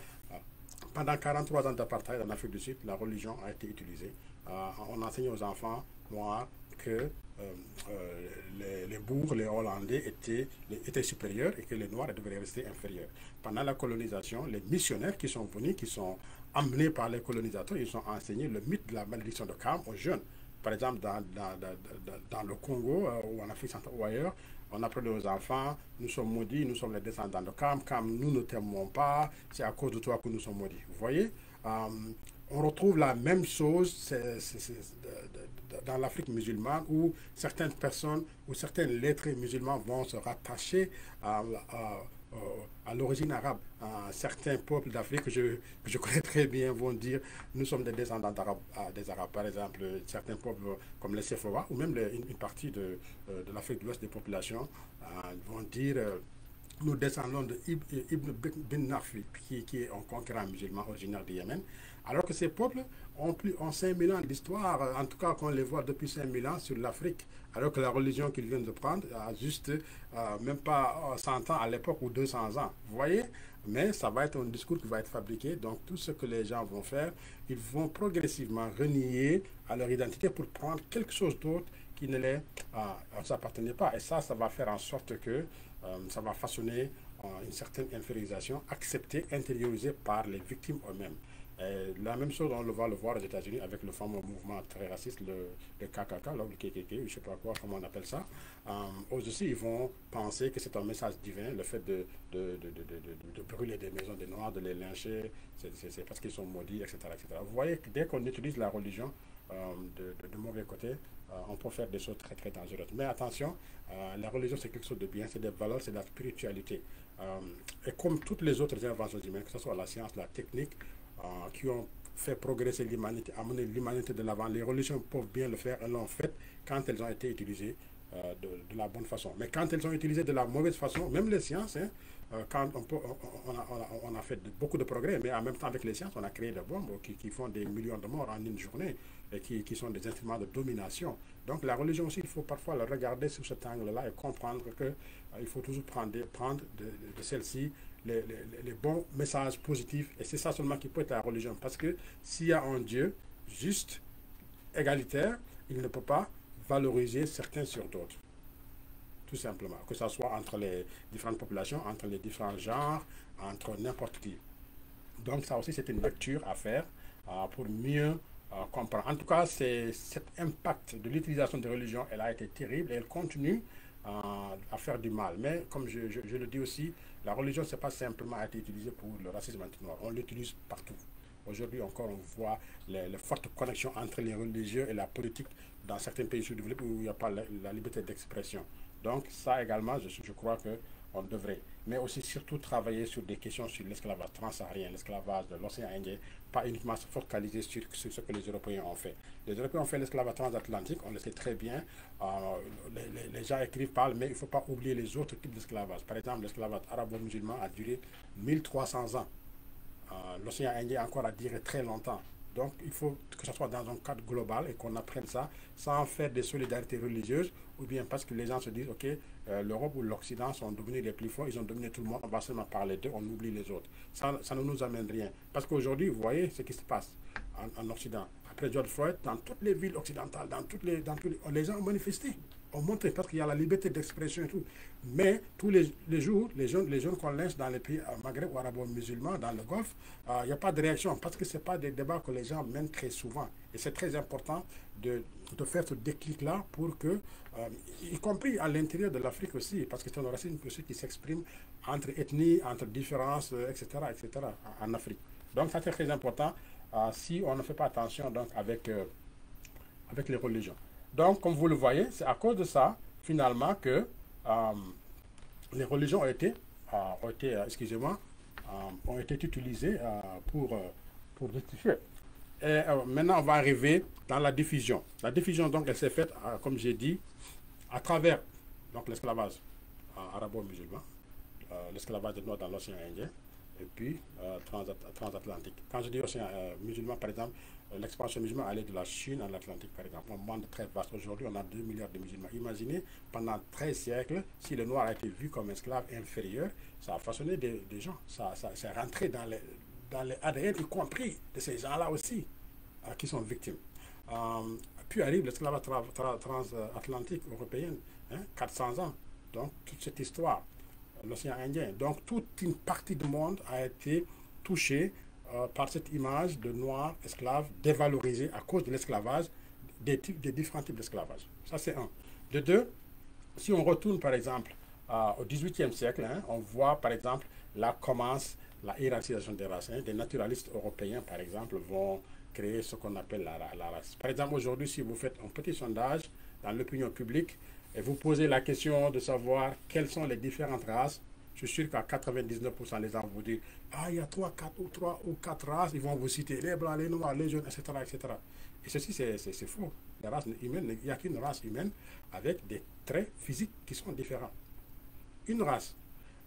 Pendant 43 ans d'apartheid en Afrique du Sud, la religion a été utilisée. On enseigne aux enfants noirs que les bourgs, les Hollandais étaient supérieurs et que les Noirs devraient rester inférieurs. Pendant la colonisation, les missionnaires qui sont venus, qui sont emmenés par les colonisateurs, ils ont enseigné le mythe de la malédiction de Kham aux jeunes. Par exemple, dans le Congo ou en Afrique centrale ou ailleurs, on apprenait aux enfants, nous sommes maudits, nous sommes les descendants de Kham, nous ne t'aimons pas, c'est à cause de toi que nous sommes maudits. Vous voyez, on retrouve la même chose dans l'Afrique musulmane où certaines personnes ou certains lettrés musulmans vont se rattacher à l'origine arabe. Certains peuples d'Afrique que je connais très bien vont dire nous sommes des descendants des Arabes. Par exemple, certains peuples comme les Sefowa ou même une partie de l'Afrique de l'Ouest des populations vont dire nous descendons de Ibn bin Nafi, qui est un conquérant musulman originaire du Yémen, alors que ces peuples ont 5000 ans d'histoire, en tout cas qu'on les voit depuis 5000 ans sur l'Afrique, alors que la religion qu'ils viennent de prendre a juste même pas 100 ans à l'époque ou 200 ans. Vous voyez? Mais ça va être un discours qui va être fabriqué, donc tout ce que les gens vont faire, ils vont progressivement renier à leur identité pour prendre quelque chose d'autre qui ne les appartenait pas. Et ça va faire en sorte que ça va façonner une certaine infériorisation acceptée, intériorisée par les victimes eux-mêmes. La même chose, on va le voir aux États-Unis avec le fameux mouvement très raciste, le KKK, le KKK, je ne sais pas quoi, comment on appelle ça. Eux aussi, ils vont penser que c'est un message divin, le fait de brûler des maisons des Noirs, de les lyncher, c'est parce qu'ils sont maudits, etc., etc. Vous voyez que dès qu'on utilise la religion de mauvais côté, on peut faire des choses très très dangereuses. Mais attention, la religion c'est quelque chose de bien, c'est des valeurs, c'est de la spiritualité. Et comme toutes les autres inventions humaines, que ce soit la science, la technique, qui ont fait progresser l'humanité, amener l'humanité de l'avant, les religions peuvent bien le faire, elles l'ont fait quand elles ont été utilisées de la bonne façon. Mais quand elles sont utilisées de la mauvaise façon, même les sciences, hein, quand on a fait beaucoup de progrès, mais en même temps avec les sciences, on a créé des bombes qui font des millions de morts en une journée et qui sont des instruments de domination. Donc la religion aussi, il faut parfois le regarder sous cet angle-là et comprendre qu'il faut toujours prendre de celle-ci les bons messages positifs. Et c'est ça seulement qui peut être la religion. Parce que s'il y a un Dieu juste, égalitaire, il ne peut pas valoriser certains sur d'autres. Tout simplement. Que ce soit entre les différentes populations, entre les différents genres, entre n'importe qui. Donc ça aussi, c'est une lecture à faire pour mieux comprendre. En tout cas, cet impact de l'utilisation des religions, elle a été terrible et elle continue à faire du mal. Mais comme je le dis aussi, la religion, ce n'est pas simplement été utilisée pour le racisme anti-noir. On l'utilise partout. Aujourd'hui encore, on voit les fortes connexions entre les religieux et la politique dans certains pays sous-développés où il n'y a pas la liberté d'expression. Donc ça également, je crois qu'on devrait. Mais aussi surtout travailler sur des questions sur l'esclavage transsaharien, l'esclavage de l'océan Indien, pas uniquement se focaliser sur ce que les Européens ont fait. Les Européens ont fait l'esclavage transatlantique, on le sait très bien. Les gens écrivent, parlent, mais il ne faut pas oublier les autres types d'esclavage. Par exemple, l'esclavage arabo-musulman a duré 1300 ans. L'océan Indien encore a duré très longtemps. Donc, il faut que ce soit dans un cadre global et qu'on apprenne ça sans faire des solidarités religieuses ou bien parce que les gens se disent, OK, l'Europe ou l'Occident sont devenus les plus forts, ils ont dominé tout le monde, on va seulement parler d'eux, on oublie les autres. Ça ne nous amène rien. Parce qu'aujourd'hui, vous voyez ce qui se passe en Occident. Après George Floyd, dans toutes les villes occidentales, dans tous les gens ont manifesté, ont montré parce qu'il y a la liberté d'expression et tout. Mais tous les jours, les jeunes qu'on lynche dans les pays maghreb ou arabo-musulmans, dans le Golfe, il n'y a pas de réaction parce que ce n'est pas des débats que les gens mènent très souvent. Et c'est très important de faire ce déclic-là pour que, y compris à l'intérieur de l'Afrique aussi, parce que c'est un racisme aussi qui s'exprime entre ethnies, entre différences, etc., en Afrique. Donc ça c'est très important si on ne fait pas attention donc, avec les religions. Donc, comme vous le voyez, c'est à cause de ça, finalement, que les religions ont été utilisées pour justifier. Et maintenant, on va arriver dans la diffusion. La diffusion, donc, elle s'est faite, comme j'ai dit, à travers l'esclavage arabo-musulman, l'esclavage des Noirs dans l'océan Indien, et puis transatlantique. Quand je dis océan musulman, par exemple, l'expansion musulmane allait de la Chine à l'Atlantique, par exemple. Un monde très vaste. Aujourd'hui, on a 2 milliards de musulmans. Imaginez, pendant 13 siècles, si le noir a été vu comme esclave inférieur, ça a façonné des gens. Ça c'est rentré dans les ADN, y compris de ces gens-là aussi, qui sont victimes. Puis arrive l'esclavage transatlantique européen, 400 ans. Donc, toute cette histoire, l'océan Indien. Donc, toute une partie du monde a été touchée par cette image de noirs esclaves dévalorisés à cause de l'esclavage, des différents types d'esclavage. Ça, c'est un. De deux, si on retourne, par exemple, au XVIIIe siècle, on voit, par exemple, là commence la hiérarchisation des races. Des naturalistes européens, par exemple, vont créer ce qu'on appelle la race. Par exemple, aujourd'hui, si vous faites un petit sondage dans l'opinion publique et vous posez la question de savoir quelles sont les différentes races, je suis sûr qu'à 99% les gens vont vous dire « Ah, il y a 3 ou 4 races. » Ils vont vous citer les blancs, les noirs, les jaunes, etc. etc. Et ceci, c'est faux. La race humaine, il n'y a qu'une race humaine avec des traits physiques qui sont différents. Une race.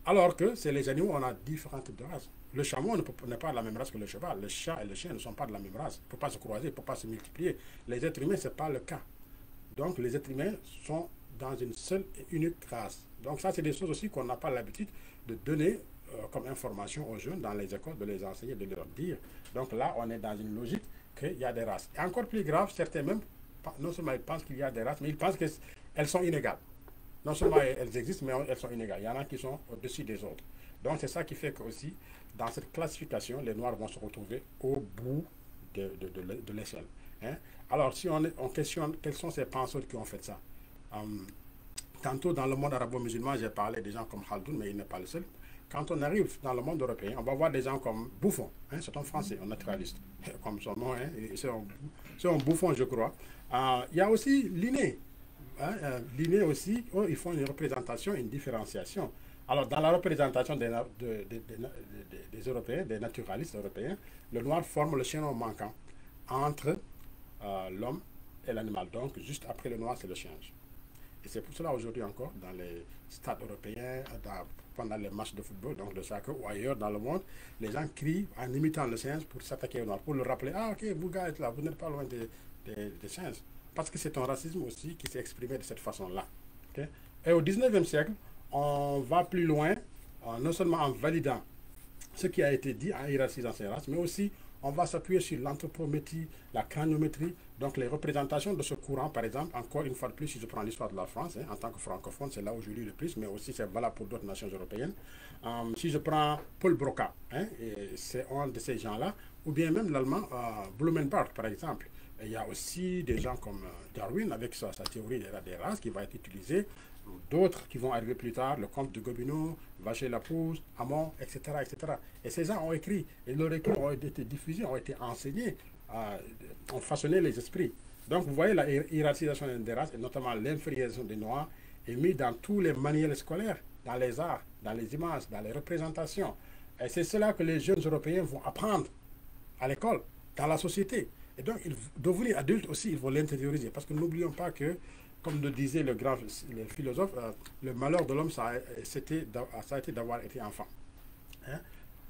Alors que c'est les animaux, on a différents types de races. Le chameau n'est pas de la même race que le cheval. Le chat et le chien ne sont pas de la même race. Il ne peut pas se croiser, il ne peut pas se multiplier. Les êtres humains, ce n'est pas le cas. Donc, les êtres humains sont dans une seule et unique race. Donc ça, c'est des choses aussi qu'on n'a pas l'habitude de donner comme information aux jeunes dans les écoles, de les enseigner, de leur dire. Donc là, on est dans une logique qu'il y a des races. Et encore plus grave, certains même, non seulement ils pensent qu'il y a des races, mais ils pensent qu'elles sont inégales. Non seulement elles existent, mais elles sont inégales. Il y en a qui sont au-dessus des autres. Donc c'est ça qui fait que aussi, dans cette classification, les Noirs vont se retrouver au bout de l'échelle. Alors, si on questionne quels sont ces penseurs qui ont fait ça, tantôt dans le monde arabo-musulman, j'ai parlé des gens comme Khaldoun, mais il n'est pas le seul. Quand on arrive dans le monde européen, on va voir des gens comme Buffon, c'est un Français, un naturaliste, comme son nom, c'est un Buffon, je crois. Il y a aussi Linné. Linné aussi, ils font une représentation, une différenciation. Alors, dans la représentation des Européens, des naturalistes européens, le noir forme le chaînon manquant entre l'homme et l'animal. Donc, juste après le noir, c'est le singe. Et c'est pour cela aujourd'hui encore, dans les stades européens, pendant les matchs de football, donc de soccer ou ailleurs dans le monde, les gens crient en imitant le singe pour s'attaquer au noir, pour le rappeler, ah ok, vous gars êtes là, vous n'êtes pas loin des singes. Parce que c'est un racisme aussi qui s'est exprimé de cette façon-là. Okay? Et au 19e siècle, on va plus loin, non seulement en validant ce qui a été dit en hiérarchisant ces races, mais aussi on va s'appuyer sur l'anthropométrie, la craniométrie, donc les représentations de ce courant, par exemple, encore une fois de plus, si je prends l'histoire de la France, en tant que francophone, c'est là où je lis le plus, mais aussi c'est valable pour d'autres nations européennes. Si je prends Paul Broca, c'est un de ces gens-là, ou bien même l'allemand Blumenbach, par exemple. Et il y a aussi des gens comme Darwin, avec sa théorie des races, qui va être utilisée, d'autres qui vont arriver plus tard, le comte de Gobineau, Vacher-Lapousse, Hamon, etc., etc. Et ces gens ont écrit, et leurs écrits ont été diffusés, ont été enseignés, ont façonné les esprits. Donc vous voyez, la hiérarchisation des races, et notamment l'infériorisation des Noirs, est mise dans tous les manuels scolaires, dans les arts, dans les images, dans les représentations. Et c'est cela que les jeunes Européens vont apprendre à l'école, dans la société. Et donc, devenir adulte aussi, il faut l'intérioriser. Parce que n'oublions pas que, comme le disait le philosophe, le malheur de l'homme, ça a été d'avoir été enfant.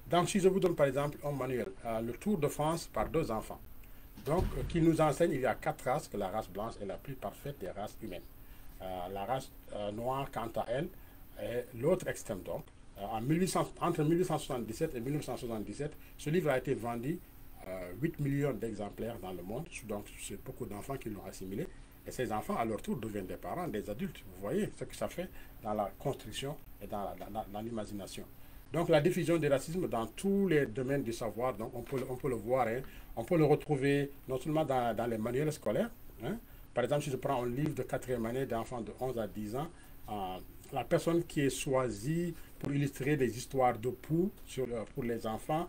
Donc, si je vous donne par exemple un manuel, le Tour de France par 2 enfants, donc, qui nous enseigne il y a 4 races, que la race blanche est la plus parfaite des races humaines. La race noire, quant à elle, est l'autre extrême. Donc, entre 1877 et 1977, ce livre a été vendu 8 millions d'exemplaires dans le monde, donc c'est beaucoup d'enfants qui l'ont assimilé. Et ces enfants, à leur tour, deviennent des parents, des adultes. Vous voyez ce que ça fait dans la construction et dans l'imagination. Donc la diffusion du racisme dans tous les domaines du savoir, donc on peut le voir, on peut le retrouver non seulement dans les manuels scolaires. Par exemple, si je prends un livre de 4e année d'enfants de 11 à 10 ans, la personne qui est choisie pour illustrer des histoires de poux pour les enfants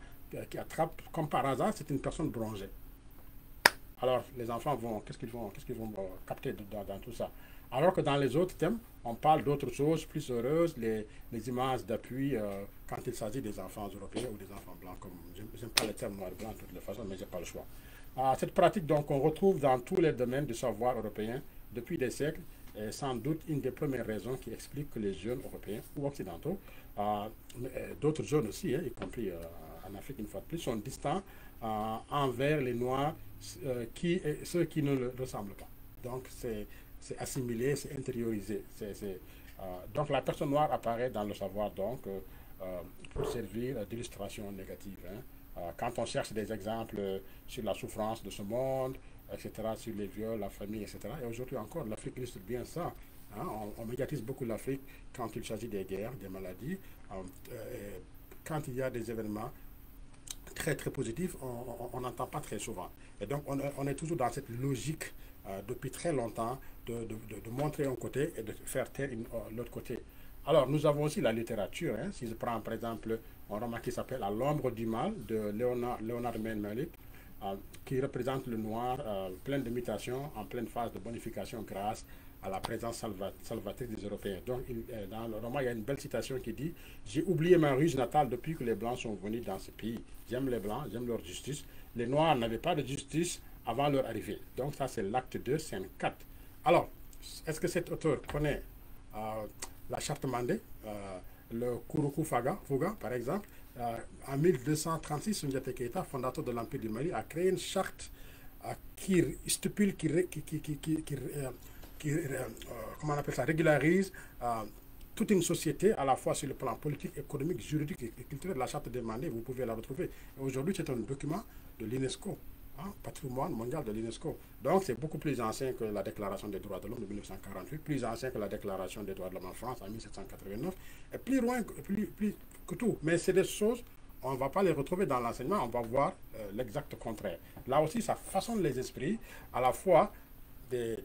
qui attrapent, comme par hasard, c'est une personne bronzée. Alors, les enfants qu'est-ce qu'ils vont capter dans tout ça? Alors que dans les autres thèmes, on parle d'autres choses plus heureuses, les images d'appui quand il s'agit des enfants européens ou des enfants blancs. Je n'aime pas les termes noir et blanc de toutes les façons, mais je n'ai pas le choix. Cette pratique, donc, on retrouve dans tous les domaines du savoir européen depuis des siècles, est sans doute une des premières raisons qui explique que les jeunes européens ou occidentaux, d'autres jeunes aussi, y compris en Afrique une fois de plus, sont distants envers les Noirs, ceux qui ne le ressemblent pas. Donc c'est assimilé, c'est intériorisé. Donc la personne noire apparaît dans le savoir donc pour servir d'illustration négative. Quand on cherche des exemples sur la souffrance de ce monde, etc., sur les viols, la famille, etc. Et aujourd'hui encore, l'Afrique illustre bien ça. On médiatise beaucoup l'Afrique quand il s'agit des guerres, des maladies. Quand il y a des événements très très positifs, on n'entend pas très souvent. Et donc on est toujours dans cette logique depuis très longtemps de montrer un côté et de faire taire l'autre côté. Alors nous avons aussi la littérature. Si je prends par exemple un roman qui s'appelle « À l'ombre du mal » de Leonard Menmelik, qui représente le noir plein de mutations, en pleine phase de bonification grâce à la présence salvatrice des Européens. Donc, dans le roman, il y a une belle citation qui dit « J'ai oublié ma ruse natale depuis que les Blancs sont venus dans ce pays. J'aime les Blancs, j'aime leur justice. Les Noirs n'avaient pas de justice avant leur arrivée. » Donc, ça, c'est l'acte 2, scène 4. Alors, est-ce que cet auteur connaît la charte Mandé, le Kouroukou Fouga, par exemple? En 1236, Soundiata Keïta, fondateur de l'Empire du Mali, a créé une charte qui stipule, comment on appelle ça, régularise toute une société, à la fois sur le plan politique, économique, juridique et culturel. La charte des Mandés, vous pouvez la retrouver. Aujourd'hui, c'est un document de l'UNESCO, patrimoine mondial de l'UNESCO. Donc, c'est beaucoup plus ancien que la Déclaration des droits de l'homme de 1948, plus ancien que la Déclaration des droits de l'homme en France en 1789, et plus loin que tout. Mais c'est des choses, on ne va pas les retrouver dans l'enseignement, on va voir l'exact contraire. Là aussi, ça façonne les esprits, à la fois des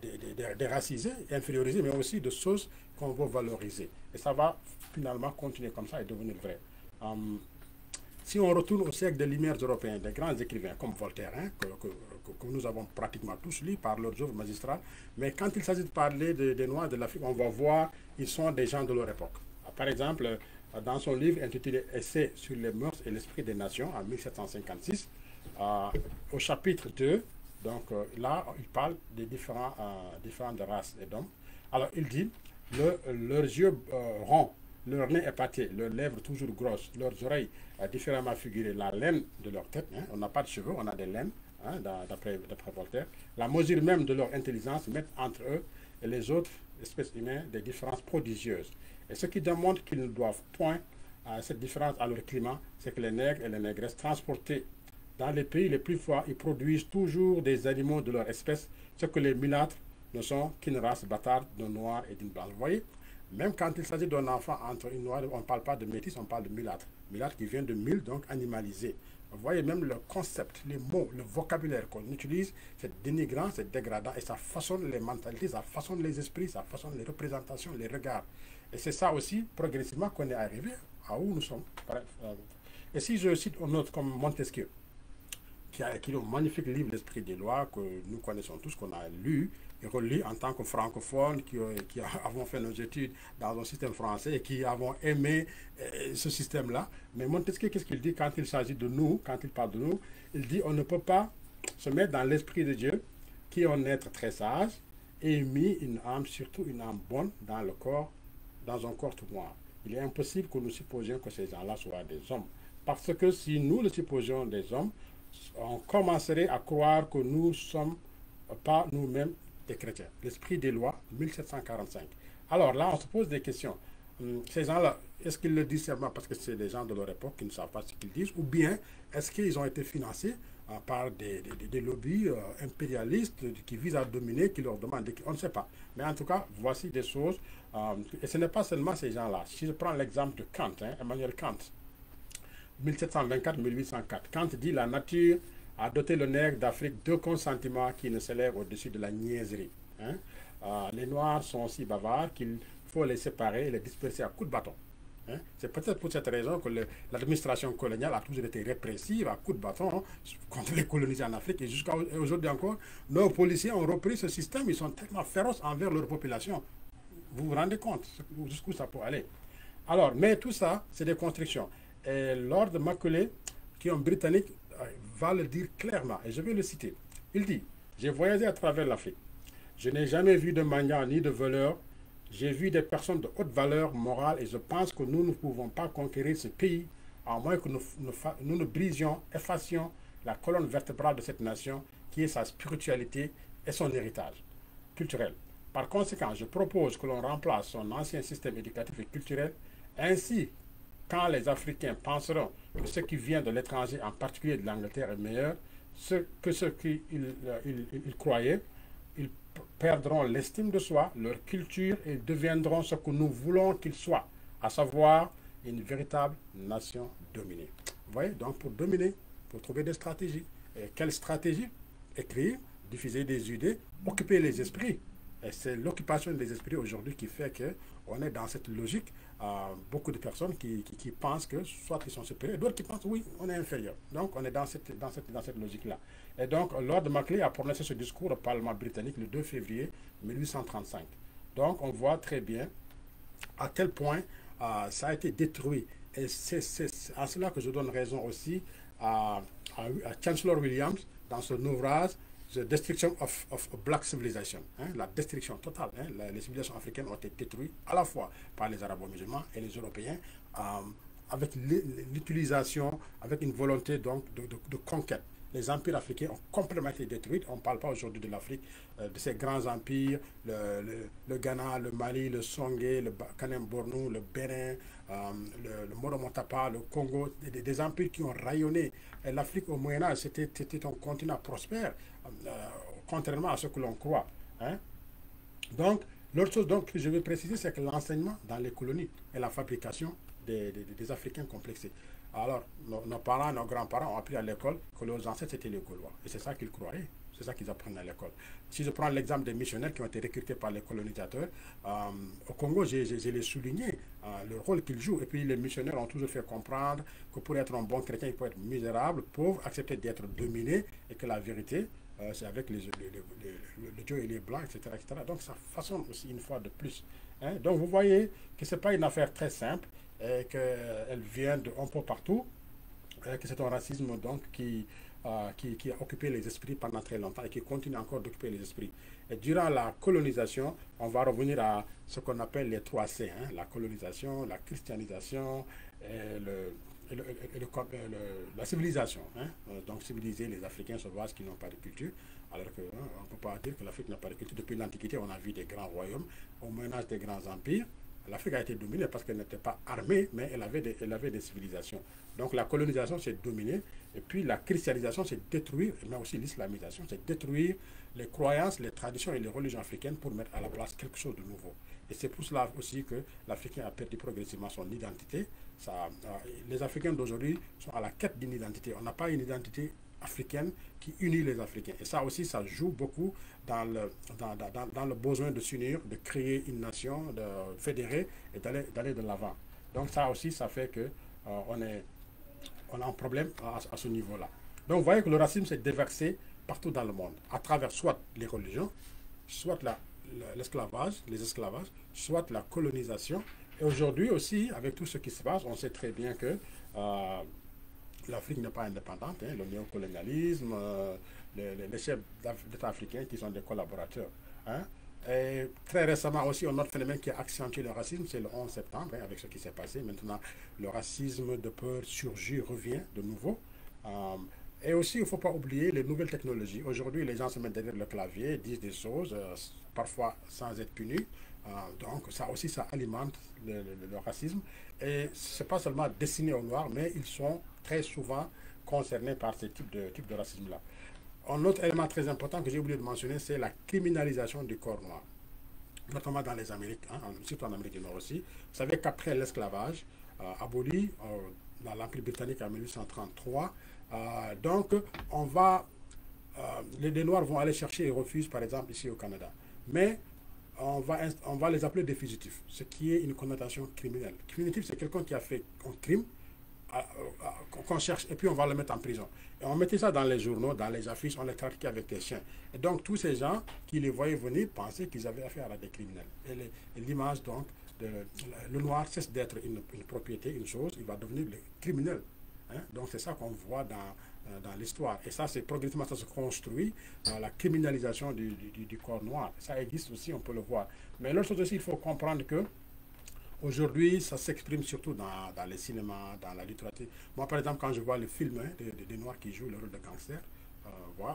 racisés, infériorisés, mais aussi de choses qu'on veut valoriser. Et ça va finalement continuer comme ça et devenir vrai. Si on retourne au siècle des Lumières européens, des grands écrivains comme Voltaire, que nous avons pratiquement tous lus par leurs œuvres magistrales, mais quand il s'agit de parler des Noirs de l'Afrique, on va voir ils sont des gens de leur époque. Par exemple, dans son livre intitulé « Essai sur les mœurs et l'esprit des nations » en 1756, au chapitre 2, Donc là, il parle des différentes races et d'hommes. Alors il dit, leurs yeux ronds, leur nez épaté, leurs lèvres toujours grosses, leurs oreilles différemment figurées, la laine de leur tête, hein, on n'a pas de cheveux, on a des laines, hein, d'après Voltaire, la mesure même de leur intelligence met entre eux et les autres espèces humaines des différences prodigieuses. Et ce qui démontre qu'ils ne doivent point à cette différence à leur climat, c'est que les nègres et les négresses transportés dans les pays les plus froids, ils produisent toujours des animaux de leur espèce, ce que les mulâtres ne sont qu'une race bâtarde d'un noir et d'une blanche. Vous voyez, même quand il s'agit d'un enfant entre une noire, on ne parle pas de métis, on parle de mulâtre. Mulâtre qui vient de mule, donc animalisé. Vous voyez, même le concept, les mots, le vocabulaire qu'on utilise, c'est dénigrant, c'est dégradant, et ça façonne les mentalités, ça façonne les esprits, ça façonne les représentations, les regards. Et c'est ça aussi, progressivement, qu'on est arrivé à où nous sommes. Et si je cite un autre comme Montesquieu, qui a écrit un magnifique livre, L'Esprit des lois, que nous connaissons tous, qu'on a lu et relu en tant que francophones, qui avons fait nos études dans un système français et qui avons aimé ce système-là. Mais Montesquieu, qu'est-ce qu'il dit quand il s'agit de nous, quand il parle de nous? Il dit, on ne peut pas se mettre dans l'Esprit de Dieu, qui est un être très sage, et mis une âme, surtout une âme bonne, dans le corps, dans un corps tout noir. Il est impossible que nous supposions que ces gens-là soient des hommes. Parce que si nous le supposions des hommes, on commencerait à croire que nous ne sommes pas nous-mêmes des chrétiens. L'Esprit des lois, 1745. Alors là, on se pose des questions. Ces gens-là, est-ce qu'ils le disent seulement parce que c'est des gens de leur époque qui ne savent pas ce qu'ils disent, ou bien est-ce qu'ils ont été financés par des lobbies impérialistes qui visent à dominer, qui leur demandent, on ne sait pas. Mais en tout cas, voici des choses. Et ce n'est pas seulement ces gens-là. Si je prends l'exemple de Kant, Emmanuel Kant, 1724-1804, Kant dit la nature a doté le nègre d'Afrique deux consentiments qui ne s'élèvent au-dessus de la niaiserie. Les Noirs sont aussi bavards qu'il faut les séparer et les disperser à coups de bâton. C'est peut-être pour cette raison que l'administration coloniale a toujours été répressive à coups de bâton contre les colonisés en Afrique. Et jusqu'à aujourd'hui encore, nos policiers ont repris ce système. Ils sont tellement féroces envers leur population. Vous vous rendez compte jusqu'où ça peut aller? Alors, mais tout ça, c'est des constructions. Et Lord Macaulay, qui est un Britannique, va le dire clairement, et je vais le citer. Il dit, j'ai voyagé à travers l'Afrique. Je n'ai jamais vu de mendiants ni de voleurs. J'ai vu des personnes de haute valeur morale et je pense que nous ne pouvons pas conquérir ce pays à moins que nous ne brisions, effacions la colonne vertébrale de cette nation qui est sa spiritualité et son héritage culturel. Par conséquent, je propose que l'on remplace son ancien système éducatif et culturel. Ainsi, quand les Africains penseront que ce qui vient de l'étranger, en particulier de l'Angleterre, est meilleur que ce qu'ils croyaient, ils perdront l'estime de soi, leur culture et deviendront ce que nous voulons qu'ils soient, à savoir une véritable nation dominée. Vous voyez, donc pour dominer, pour trouver des stratégies. Et quelles stratégies? Écrire, diffuser des idées, occuper les esprits. Et c'est l'occupation des esprits aujourd'hui qui fait qu'on est dans cette logique. Beaucoup de personnes qui pensent que soit ils sont supérieurs, d'autres qui pensent oui, on est inférieur. Donc on est dans cette logique-là. Et donc Lord Macaulay a prononcé ce discours au Parlement britannique le 2 février 1835. Donc on voit très bien à quel point ça a été détruit. Et c'est à cela que je donne raison aussi à Chancellor Williams dans son ouvrage The Destruction of Black Civilization, la destruction totale. Les civilisations africaines ont été détruites à la fois par les Arabo-musulmans et les Européens avec l'utilisation, avec une volonté donc de conquête. Les empires africains ont complètement été détruits. On ne parle pas aujourd'hui de l'Afrique, de ces grands empires, le Ghana, le Mali, le Songé, le Kanem-Bornou, le Bénin, le Moro-Motapa, le Congo, des empires qui ont rayonné. Et l'Afrique au Moyen-Âge, c'était un continent prospère, contrairement à ce que l'on croit. Donc, l'autre chose donc, que je veux préciser, c'est que l'enseignement dans les colonies et la fabrication des Africains complexés. Alors, nos parents, nos grands-parents ont appris à l'école que leurs ancêtres étaient les Gaulois. Et c'est ça qu'ils croyaient. C'est ça qu'ils apprennent à l'école. Si je prends l'exemple des missionnaires qui ont été recrutés par les colonisateurs, au Congo, je l'ai souligné, le rôle qu'ils jouent. Et puis les missionnaires ont toujours fait comprendre que pour être un bon chrétien, il faut être misérable, pauvre, accepter d'être dominé, et que la vérité, c'est avec le Dieu et les Blancs, etc., etc. Donc ça façonne aussi une fois de plus. Donc vous voyez que ce n'est pas une affaire très simple, et qu'elle vient de un peu partout, que c'est un racisme donc qui qui a occupé les esprits pendant très longtemps et qui continue encore d'occuper les esprits. Et durant la colonisation, on va revenir à ce qu'on appelle les 3 C, hein, la colonisation, la christianisation et la civilisation. Hein. Donc civiliser les Africains sauvages qui n'ont pas de culture, alors qu'on ne peut pas dire que l'Afrique n'a pas de culture. Depuis l'Antiquité, on a vu des grands royaumes, au Moyen-Âge des grands empires. L'Afrique a été dominée parce qu'elle n'était pas armée, mais elle avait des civilisations. Donc la colonisation, c'est dominer, et puis la christianisation, c'est détruire, mais aussi l'islamisation, c'est détruire les croyances, les traditions et les religions africaines pour mettre à la place quelque chose de nouveau. Et c'est pour cela aussi que l'Africain a perdu progressivement son identité. Les Africains d'aujourd'hui sont à la quête d'une identité. On n'a pas une identité africaine qui unit les Africains. Et ça aussi, ça joue beaucoup dans le besoin de s'unir, de créer une nation, de fédérer et d'aller de l'avant. Donc ça aussi, ça fait que on a un problème à ce niveau-là. Donc vous voyez que le racisme s'est déversé partout dans le monde, à travers soit les religions, soit l'esclavage, les esclavages, soit la colonisation. Et aujourd'hui aussi, avec tout ce qui se passe, on sait très bien que l'Afrique n'est pas indépendante, hein, le néocolonialisme, les chefs d'État africains qui sont des collaborateurs. Hein. Et très récemment aussi, un autre phénomène qui a accentué le racisme, c'est le 11 septembre, hein, avec ce qui s'est passé. Maintenant, le racisme de peur surgit, revient de nouveau. Et aussi, il ne faut pas oublier les nouvelles technologies. Aujourd'hui, les gens se mettent derrière le clavier, disent des choses, parfois sans être punis. Donc, ça aussi, ça alimente le racisme. Et ce n'est pas seulement destiné aux Noirs, mais ils sont très souvent concernés par ce type de racisme-là. Un autre élément très important que j'ai oublié de mentionner, c'est la criminalisation du corps noir, notamment dans les Amériques, hein, surtout en Amérique du Nord aussi. Vous savez qu'après l'esclavage aboli dans l'Empire britannique en 1833, donc les Noirs vont aller chercher et refusent, par exemple, ici au Canada. Mais on va les appeler des fugitifs, ce qui est une connotation criminelle. Fugitif, c'est quelqu'un qui a fait un crime, qu'on cherche, et puis on va le mettre en prison. Et on mettait ça dans les journaux, dans les affiches, on les traquait avec des chiens. Et donc tous ces gens qui les voyaient venir pensaient qu'ils avaient affaire à des criminels. Et l'image donc, le noir cesse d'être une propriété, une chose, il va devenir le criminel. Hein? Donc c'est ça qu'on voit dans l'histoire. Et ça, c'est progressivement, ça se construit dans la criminalisation du corps noir. Ça existe aussi, on peut le voir. Mais l'autre chose aussi, il faut comprendre que aujourd'hui, ça s'exprime surtout dans les cinémas, dans la littérature. Moi, par exemple, quand je vois le film hein, des Noirs qui jouent le rôle de gangster,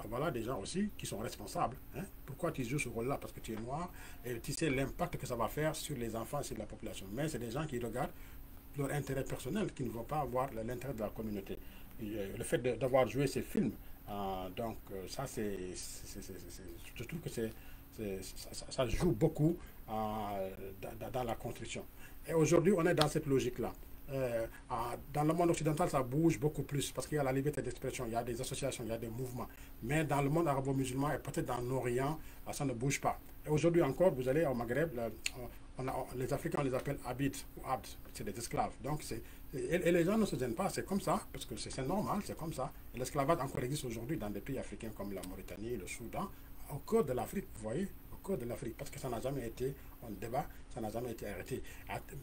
voilà des gens aussi qui sont responsables. Hein. Pourquoi tu joues ce rôle-là? Parce que tu es noir et tu sais l'impact que ça va faire sur les enfants et sur la population. Mais c'est des gens qui regardent leur intérêt personnel, qui ne vont pas avoir l'intérêt de la communauté. Et, le fait d'avoir joué ces films, donc ça, je trouve que ça joue beaucoup dans la construction. Et aujourd'hui, on est dans cette logique-là. Dans le monde occidental, ça bouge beaucoup plus parce qu'il y a la liberté d'expression, il y a des associations, il y a des mouvements. Mais dans le monde arabo-musulman et peut-être dans l'Orient, ça ne bouge pas. Et aujourd'hui encore, vous allez au Maghreb, les Africains, on les appelle abid ou abd, c'est des esclaves. Donc, et les gens ne se gênent pas, c'est comme ça, parce que c'est normal, c'est comme ça. Et l'esclavage encore existe aujourd'hui dans des pays africains comme la Mauritanie, le Soudan, au cœur de l'Afrique, vous voyez, au cœur de l'Afrique, parce que ça n'a jamais été un débat, ça n'a jamais été arrêté.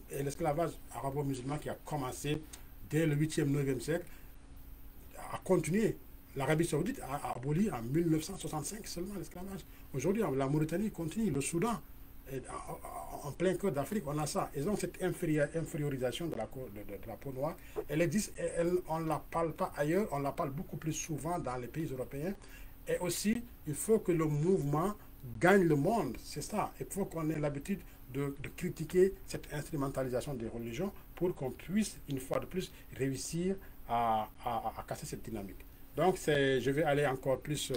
Et l'esclavage arabo-musulman qui a commencé dès le 8e, 9e siècle, a continué. L'Arabie Saoudite a aboli en 1965 seulement l'esclavage. Aujourd'hui, la Mauritanie continue, le Soudan, en plein cœur d'Afrique, on a ça. Ils ont cette infériorisation de la peau noire. Elle existe, on ne la parle pas ailleurs, on la parle beaucoup plus souvent dans les pays européens. Et aussi, il faut que le mouvement gagne le monde, c'est ça. Il faut qu'on ait l'habitude de critiquer cette instrumentalisation des religions pour qu'on puisse, une fois de plus, réussir à casser cette dynamique. Donc, je vais aller encore plus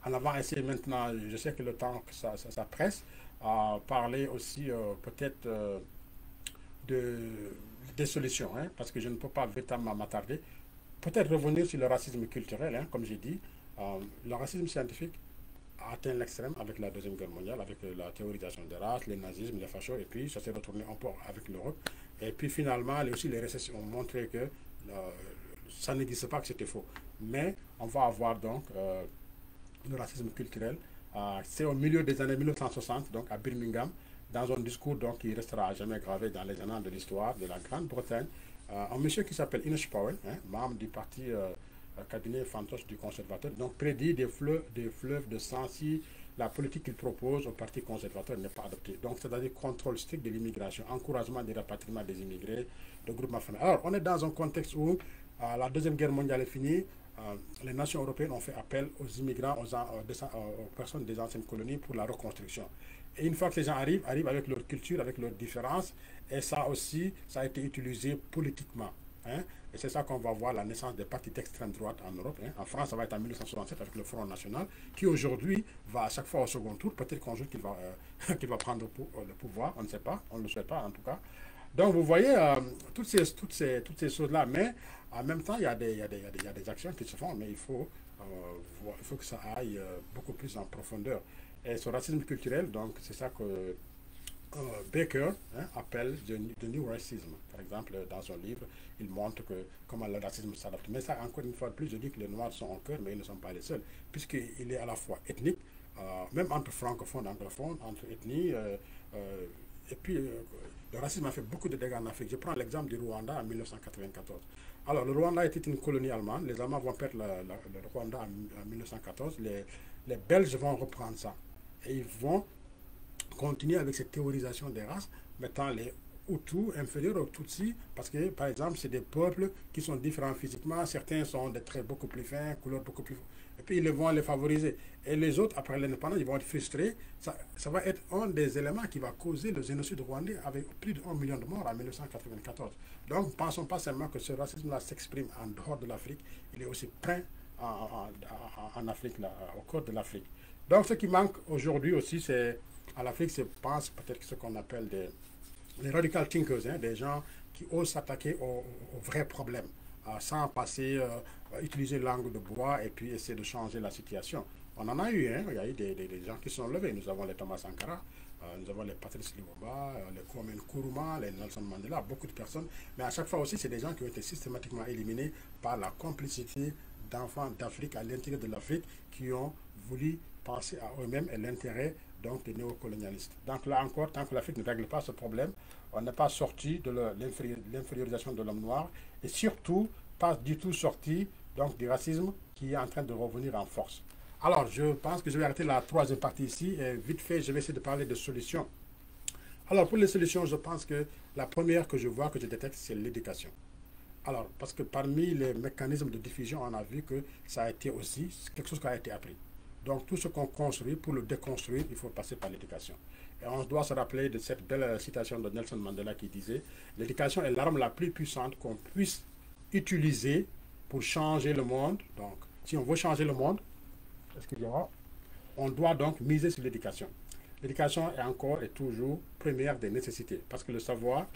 en avant, essayer maintenant, je sais que le temps, ça presse, à parler aussi peut-être des solutions, hein, parce que je ne peux pas véritablement m'attarder. Peut-être revenir sur le racisme culturel, hein, comme j'ai dit. Le racisme scientifique a atteint l'extrême avec la Deuxième Guerre mondiale, avec la théorisation des races, le nazisme, les fachos, et puis ça s'est retourné un peu avec l'Europe. Et puis finalement, aussi les récessions ont montré que ça n'existe pas, que c'était faux. Mais on va avoir donc le racisme culturel. C'est au milieu des années 1960, donc à Birmingham, dans un discours donc, qui restera à jamais gravé dans les annales de l'histoire de la Grande-Bretagne. Un monsieur qui s'appelle Enoch Powell, hein, membre du parti cabinet fantoche du conservateur, donc prédit des fleuves de sang si la politique qu'il propose au parti conservateur n'est pas adoptée. Donc, c'est-à-dire contrôle strict de l'immigration, encouragement des rapatriements des immigrés, de groupements familiaux. Alors, on est dans un contexte où la Deuxième Guerre mondiale est finie, les nations européennes ont fait appel aux immigrants, aux personnes des anciennes colonies pour la reconstruction. Et une fois que les gens arrivent avec leur culture, avec leurs différences, et ça aussi, ça a été utilisé politiquement. Hein? Et c'est ça qu'on va voir la naissance des partis d'extrême droite en Europe. Hein? En France, ça va être en 1967 avec le Front National, qui aujourd'hui va à chaque fois au second tour. Peut-être qu'un jour qu'il va prendre le pouvoir, on ne sait pas, on ne le souhaite pas en tout cas. Donc vous voyez toutes ces choses-là, mais en même temps, il y a des actions qui se font, mais il faut que ça aille beaucoup plus en profondeur. Et ce racisme culturel, donc c'est ça que Baker appelle the New Racism. Par exemple, dans son livre, il montre comment le racisme s'adapte. Mais ça, encore une fois de plus, je dis que les Noirs sont en cœur, mais ils ne sont pas les seuls, puisqu'il est à la fois ethnique, même entre francophones et anglophones, entre ethnies, et puis le racisme a fait beaucoup de dégâts en Afrique. Je prends l'exemple du Rwanda en 1994. Alors, le Rwanda était une colonie allemande. Les Allemands vont perdre le Rwanda en 1914. Les Belges vont reprendre ça. Et ils vont continuer avec cette théorisation des races, mettant les Hutus inférieurs aux Tutsis, parce que, par exemple, c'est des peuples qui sont différents physiquement. Certains sont des traits beaucoup plus fins, couleurs beaucoup plus... Et puis, ils vont les favoriser. Et les autres, après l'indépendance, ils vont être frustrés. Ça va être un des éléments qui va causer le génocide rwandais avec plus de 1 million de morts en 1994. Donc, ne pensons pas seulement que ce racisme-là s'exprime en dehors de l'Afrique, il est aussi plein en Afrique, là, au cœur de l'Afrique. Donc, ce qui manque aujourd'hui aussi, c'est à l'Afrique, je pense peut-être ce qu'on appelle les radical thinkers, hein, des gens qui osent s'attaquer aux vrais problèmes, sans passer, utiliser langue de bois et puis essayer de changer la situation. On en a eu, hein, il y a eu des gens qui sont levés. Nous avons les Thomas Sankara, nous avons les Patrice Lumumba, les Kwame Nkrumah, les Nelson Mandela, beaucoup de personnes. Mais à chaque fois aussi, c'est des gens qui ont été systématiquement éliminés par la complicité d'enfants d'Afrique à l'intérieur de l'Afrique qui ont voulu penser à eux-mêmes et l'intérêt donc des néocolonialistes. Donc là encore, tant que l'Afrique ne règle pas ce problème, on n'est pas sorti de l'infériorisation de l'homme noir et surtout pas du tout sorti donc du racisme qui est en train de revenir en force. Alors, je pense que je vais arrêter la troisième partie ici et vite fait, je vais essayer de parler de solutions. Alors, pour les solutions, je pense que la première que je vois, que je détecte, c'est l'éducation. Alors, parce que parmi les mécanismes de diffusion, on a vu que ça a été aussi quelque chose qui a été appris. Donc, tout ce qu'on construit, pour le déconstruire, il faut passer par l'éducation. Et on doit se rappeler de cette belle citation de Nelson Mandela qui disait « L'éducation est l'arme la plus puissante qu'on puisse utiliser pour changer le monde. » Donc, si on veut changer le monde, excusez-moi, on doit donc miser sur l'éducation. L'éducation est encore et toujours première des nécessités, parce que le savoir,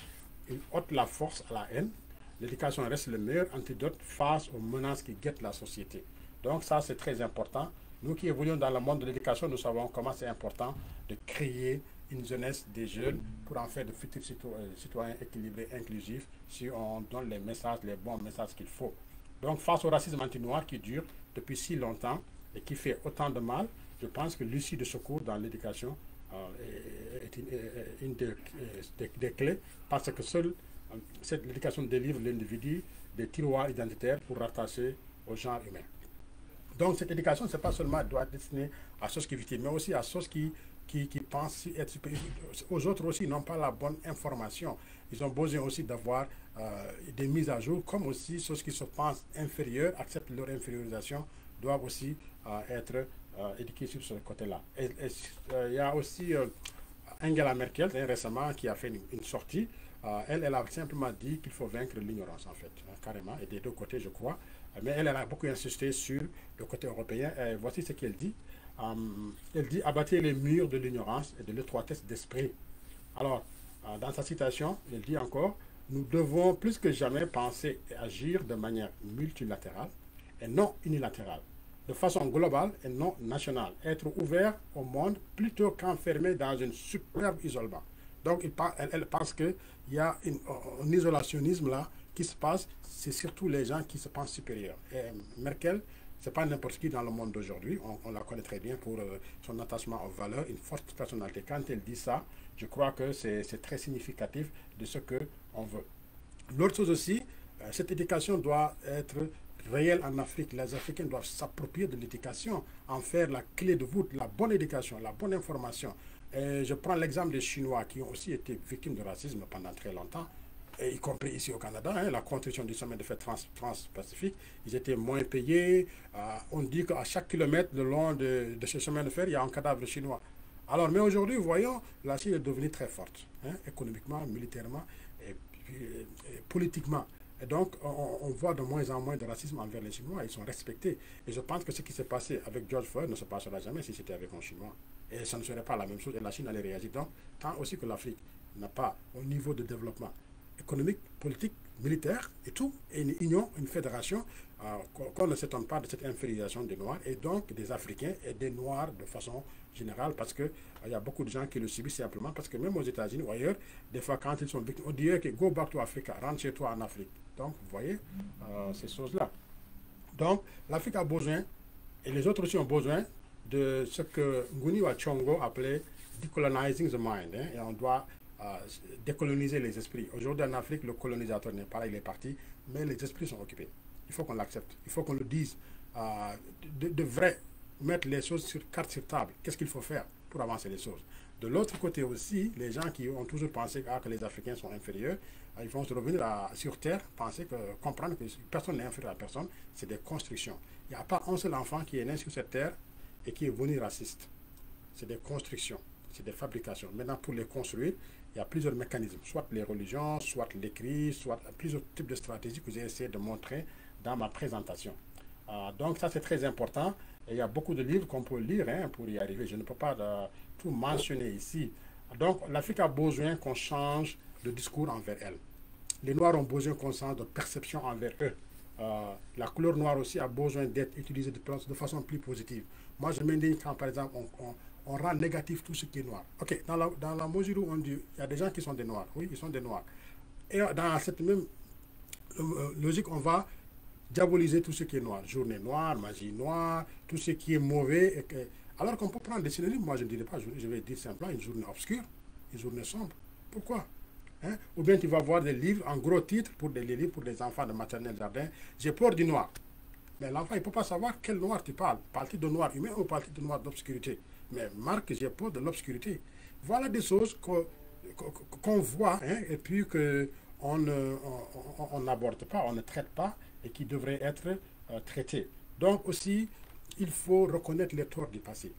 il ôte la force à la haine. L'éducation reste le meilleur antidote face aux menaces qui guettent la société. Donc ça, c'est très important. Nous qui évoluons dans le monde de l'éducation, nous savons comment c'est important de créer une jeunesse des jeunes pour en faire de futurs citoyens équilibrés, inclusifs, si on donne les messages, les bons messages qu'il faut. Donc face au racisme anti-noir qui dure depuis si longtemps et qui fait autant de mal, je pense que l'issue de secours dans l'éducation est une des clés, parce que seule l'éducation délivre l'individu des tiroirs identitaires pour rattacher au genre humain. Donc cette éducation, c'est pas seulement doit être destinée à ceux qui victimes, mais aussi à ceux qui pensent être supérieurs. Aux autres aussi, ils n'ont pas la bonne information. Ils ont besoin aussi d'avoir des mises à jour, comme aussi ceux qui se pensent inférieurs, acceptent leur infériorisation, doivent aussi être éduqués sur ce côté-là. Et il y a aussi Angela Merkel, récemment, qui a fait une sortie. Elle a simplement dit qu'il faut vaincre l'ignorance, en fait, carrément, et des deux côtés, je crois. Mais elle a beaucoup insisté sur le côté européen. Et voici ce qu'elle dit. Elle dit « Abattez les murs de l'ignorance et de l'étroitesse d'esprit ». Alors, dans sa citation, elle dit encore « Nous devons plus que jamais penser et agir de manière multilatérale et non unilatérale, de façon globale et non nationale, être ouvert au monde plutôt qu'enfermé dans un superbe isolement. » Donc, elle pense qu'il y a un isolationnisme là qui se passe, c'est surtout les gens qui se pensent supérieurs. Et Merkel, ce n'est pas n'importe qui dans le monde d'aujourd'hui, on la connaît très bien pour son attachement aux valeurs, une forte personnalité. Quand elle dit ça, je crois que c'est très significatif de ce qu'on veut. L'autre chose aussi, cette éducation doit être réel en Afrique. Les Africains doivent s'approprier de l'éducation, en faire la clé de voûte, la bonne éducation, la bonne information. Et je prends l'exemple des Chinois qui ont aussi été victimes de racisme pendant très longtemps, y compris ici au Canada, hein, la construction du chemin de fer trans-pacifique, ils étaient moins payés. On dit qu'à chaque kilomètre le long de ce chemin de fer, il y a un cadavre chinois. Alors, mais aujourd'hui, voyons, la Chine est devenue très forte, hein, économiquement, militairement et politiquement. Et donc, on voit de moins en moins de racisme envers les Chinois. Ils sont respectés. Et je pense que ce qui s'est passé avec George Floyd ne se passera jamais si c'était avec un Chinois. Et ça ne serait pas la même chose. Et la Chine allait réagir. Donc, tant aussi que l'Afrique n'a pas, au niveau de développement économique, politique, militaire et tout, et une union, une fédération, qu'on ne s'étonne pas de cette infériorisation des Noirs et donc des Africains et des Noirs de façon générale, parce qu'il y a beaucoup de gens qui le subissent simplement, parce que même aux États-Unis ou ailleurs, des fois quand ils sont victimes, on dirait que go back to Africa, rentre chez toi en Afrique. Donc, vous voyez, ces choses-là. Donc, l'Afrique a besoin, et les autres aussi ont besoin, de ce que Nguni wa Chongo appelait decolonizing the mind. Hein, et on doit décoloniser les esprits. Aujourd'hui en Afrique, le colonisateur n'est pas là, il est parti, mais les esprits sont occupés. Il faut qu'on l'accepte, il faut qu'on le dise. De vrai, mettre les choses sur carte sur table. Qu'est-ce qu'il faut faire pour avancer les choses? De l'autre côté aussi, les gens qui ont toujours pensé que les Africains sont inférieurs, ils vont se revenir sur terre, comprendre que personne n'est inférieur à personne, c'est des constructions. Il n'y a pas un seul enfant qui est né sur cette terre et qui est venu raciste. C'est des constructions, c'est des fabrications. Maintenant, pour les construire, il y a plusieurs mécanismes, soit les religions, soit l'écrit, soit plusieurs types de stratégies que j'ai essayé de montrer dans ma présentation. Donc ça, c'est très important. Et il y a beaucoup de livres qu'on peut lire hein, pour y arriver. Je ne peux pas tout mentionner ici. Donc l'Afrique a besoin qu'on change de discours envers elle. Les Noirs ont besoin qu'on change de perception envers eux. La couleur noire aussi a besoin d'être utilisée de façon plus positive. Moi, je me dis quand, par exemple, on rend négatif tout ce qui est noir. Ok, dans la mesure où on dit, il y a des gens qui sont des noirs, oui, ils sont des noirs. Et dans cette même logique, on va diaboliser tout ce qui est noir. Journée noire, magie noire, tout ce qui est mauvais. Alors qu'on peut prendre des synonymes, moi je ne dirais pas, je vais dire simplement une journée obscure, une journée sombre. Pourquoi? Hein? Ou bien tu vas voir des livres en gros titres pour des livres pour des enfants de maternelle jardin. J'ai peur du noir. Mais l'enfant, il ne peut pas savoir quel noir tu parles. Parles-tu de noir humain ou parles-tu de noir d'obscurité? Mais Marc, j'ai peur de l'obscurité. Voilà des choses qu'on voit hein, et puis qu'on n'aborde pas, on ne traite pas et qui devraient être traitées. Donc aussi, il faut reconnaître les torts du passé.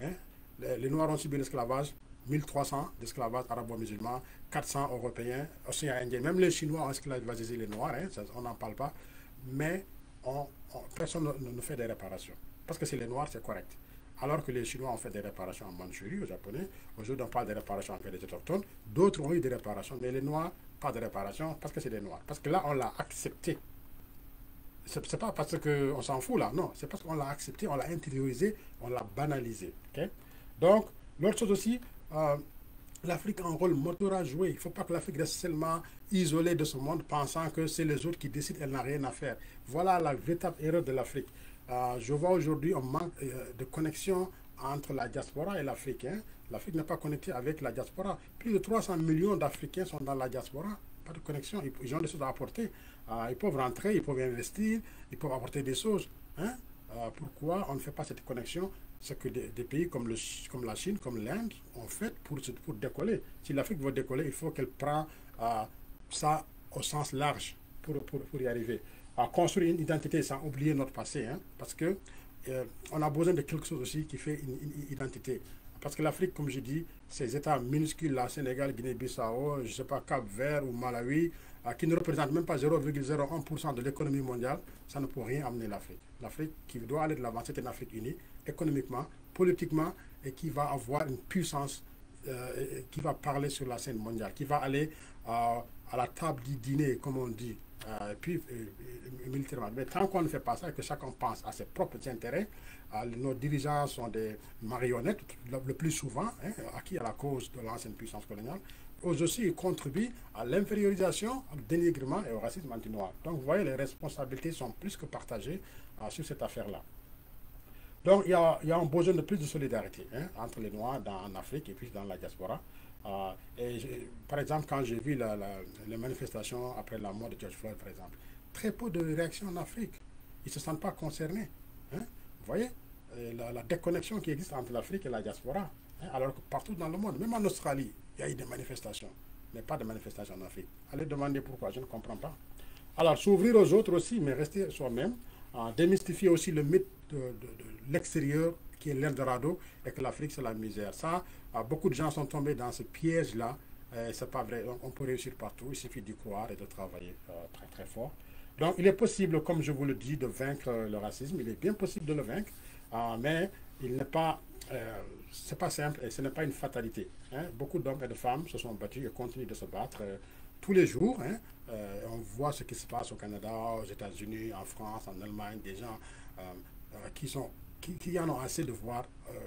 Hein. Les Noirs ont subi l'esclavage, 1300 d'esclavage arabo-musulman, 400 européens, océan Indien. Même les Chinois ont esclavagisé les Noirs, hein, on n'en parle pas. Mais personne ne fait des réparations. Parce que c'est les Noirs, c'est correct. Alors que les Chinois ont fait des réparations en Mandchourie, aux Japonais. Aujourd'hui, on parle des réparations avec les autochtones. D'autres ont eu des réparations, mais les Noirs, pas de réparations parce que c'est des Noirs. Parce que là, on l'a accepté. C'est pas parce qu'on s'en fout là, non. C'est parce qu'on l'a accepté, on l'a intériorisé, on l'a banalisé. Okay? Donc, l'autre chose aussi, l'Afrique a un rôle moteur à jouer. Il ne faut pas que l'Afrique reste seulement isolée de ce monde, pensant que c'est les autres qui décident, elle n'a rien à faire. Voilà la véritable erreur de l'Afrique. Je vois aujourd'hui un manque de connexion entre la diaspora et l'Afrique. Hein. L'Afrique n'est pas connectée avec la diaspora. Plus de 300 millions d'Africains sont dans la diaspora. Pas de connexion. Ils ont des choses à apporter. Ils peuvent rentrer, ils peuvent investir, ils peuvent apporter des choses. Hein. Pourquoi on ne fait pas cette connexion? Ce que des pays comme la Chine, comme l'Inde ont fait pour décoller. Si l'Afrique veut décoller, il faut qu'elle prenne ça au sens large pour y arriver. À construire une identité sans oublier notre passé, hein, parce que on a besoin de quelque chose aussi qui fait une identité. Parce que l'Afrique, comme je dis, ces États minuscules, là, Sénégal, Guinée-Bissau, je ne sais pas, Cap-Vert ou Malawi, qui ne représentent même pas 0,01% de l'économie mondiale, ça ne peut rien amener l'Afrique. L'Afrique qui doit aller de l'avant, c'est une Afrique unie, économiquement, politiquement, et qui va avoir une puissance, qui va parler sur la scène mondiale, qui va aller à la table du dîner, comme on dit, et puis militairement. Mais tant qu'on ne fait pas ça et que chacun pense à ses propres intérêts, nos dirigeants sont des marionnettes, le plus souvent, hein, acquis à la cause de l'ancienne puissance coloniale. Eux aussi, ils contribuent à l'infériorisation, au dénigrement et au racisme anti-noir. Donc, vous voyez, les responsabilités sont plus que partagées sur cette affaire-là. Donc, il y a un besoin de plus de solidarité hein, entre les Noirs en Afrique et puis dans la diaspora. Par exemple, quand j'ai vu les manifestations après la mort de George Floyd, par exemple, très peu de réactions en Afrique. ils ne se sentent pas concernés. Hein. Vous voyez la déconnexion qui existe entre l'Afrique et la diaspora. Hein, alors que partout dans le monde, même en Australie, il y a eu des manifestations, mais pas de manifestations en Afrique. Allez demander pourquoi, je ne comprends pas. Alors, s'ouvrir aux autres aussi, mais rester soi-même, démystifier aussi le mythe de l'extérieur qui est l'Eldorado et que l'Afrique c'est la misère. Ça, beaucoup de gens sont tombés dans ce piège-là. C'est pas vrai. Donc, on peut réussir partout. Il suffit d'y croire et de travailler très très fort. Donc, il est possible, comme je vous le dis, de vaincre le racisme. Il est bien possible de le vaincre, mais il n'est pas, c'est pas simple et ce n'est pas une fatalité. Hein. Beaucoup d'hommes et de femmes se sont battus et continuent de se battre tous les jours. Hein. On voit ce qui se passe au Canada, aux États-Unis, en France, en Allemagne, des gens qui en ont assez de voir,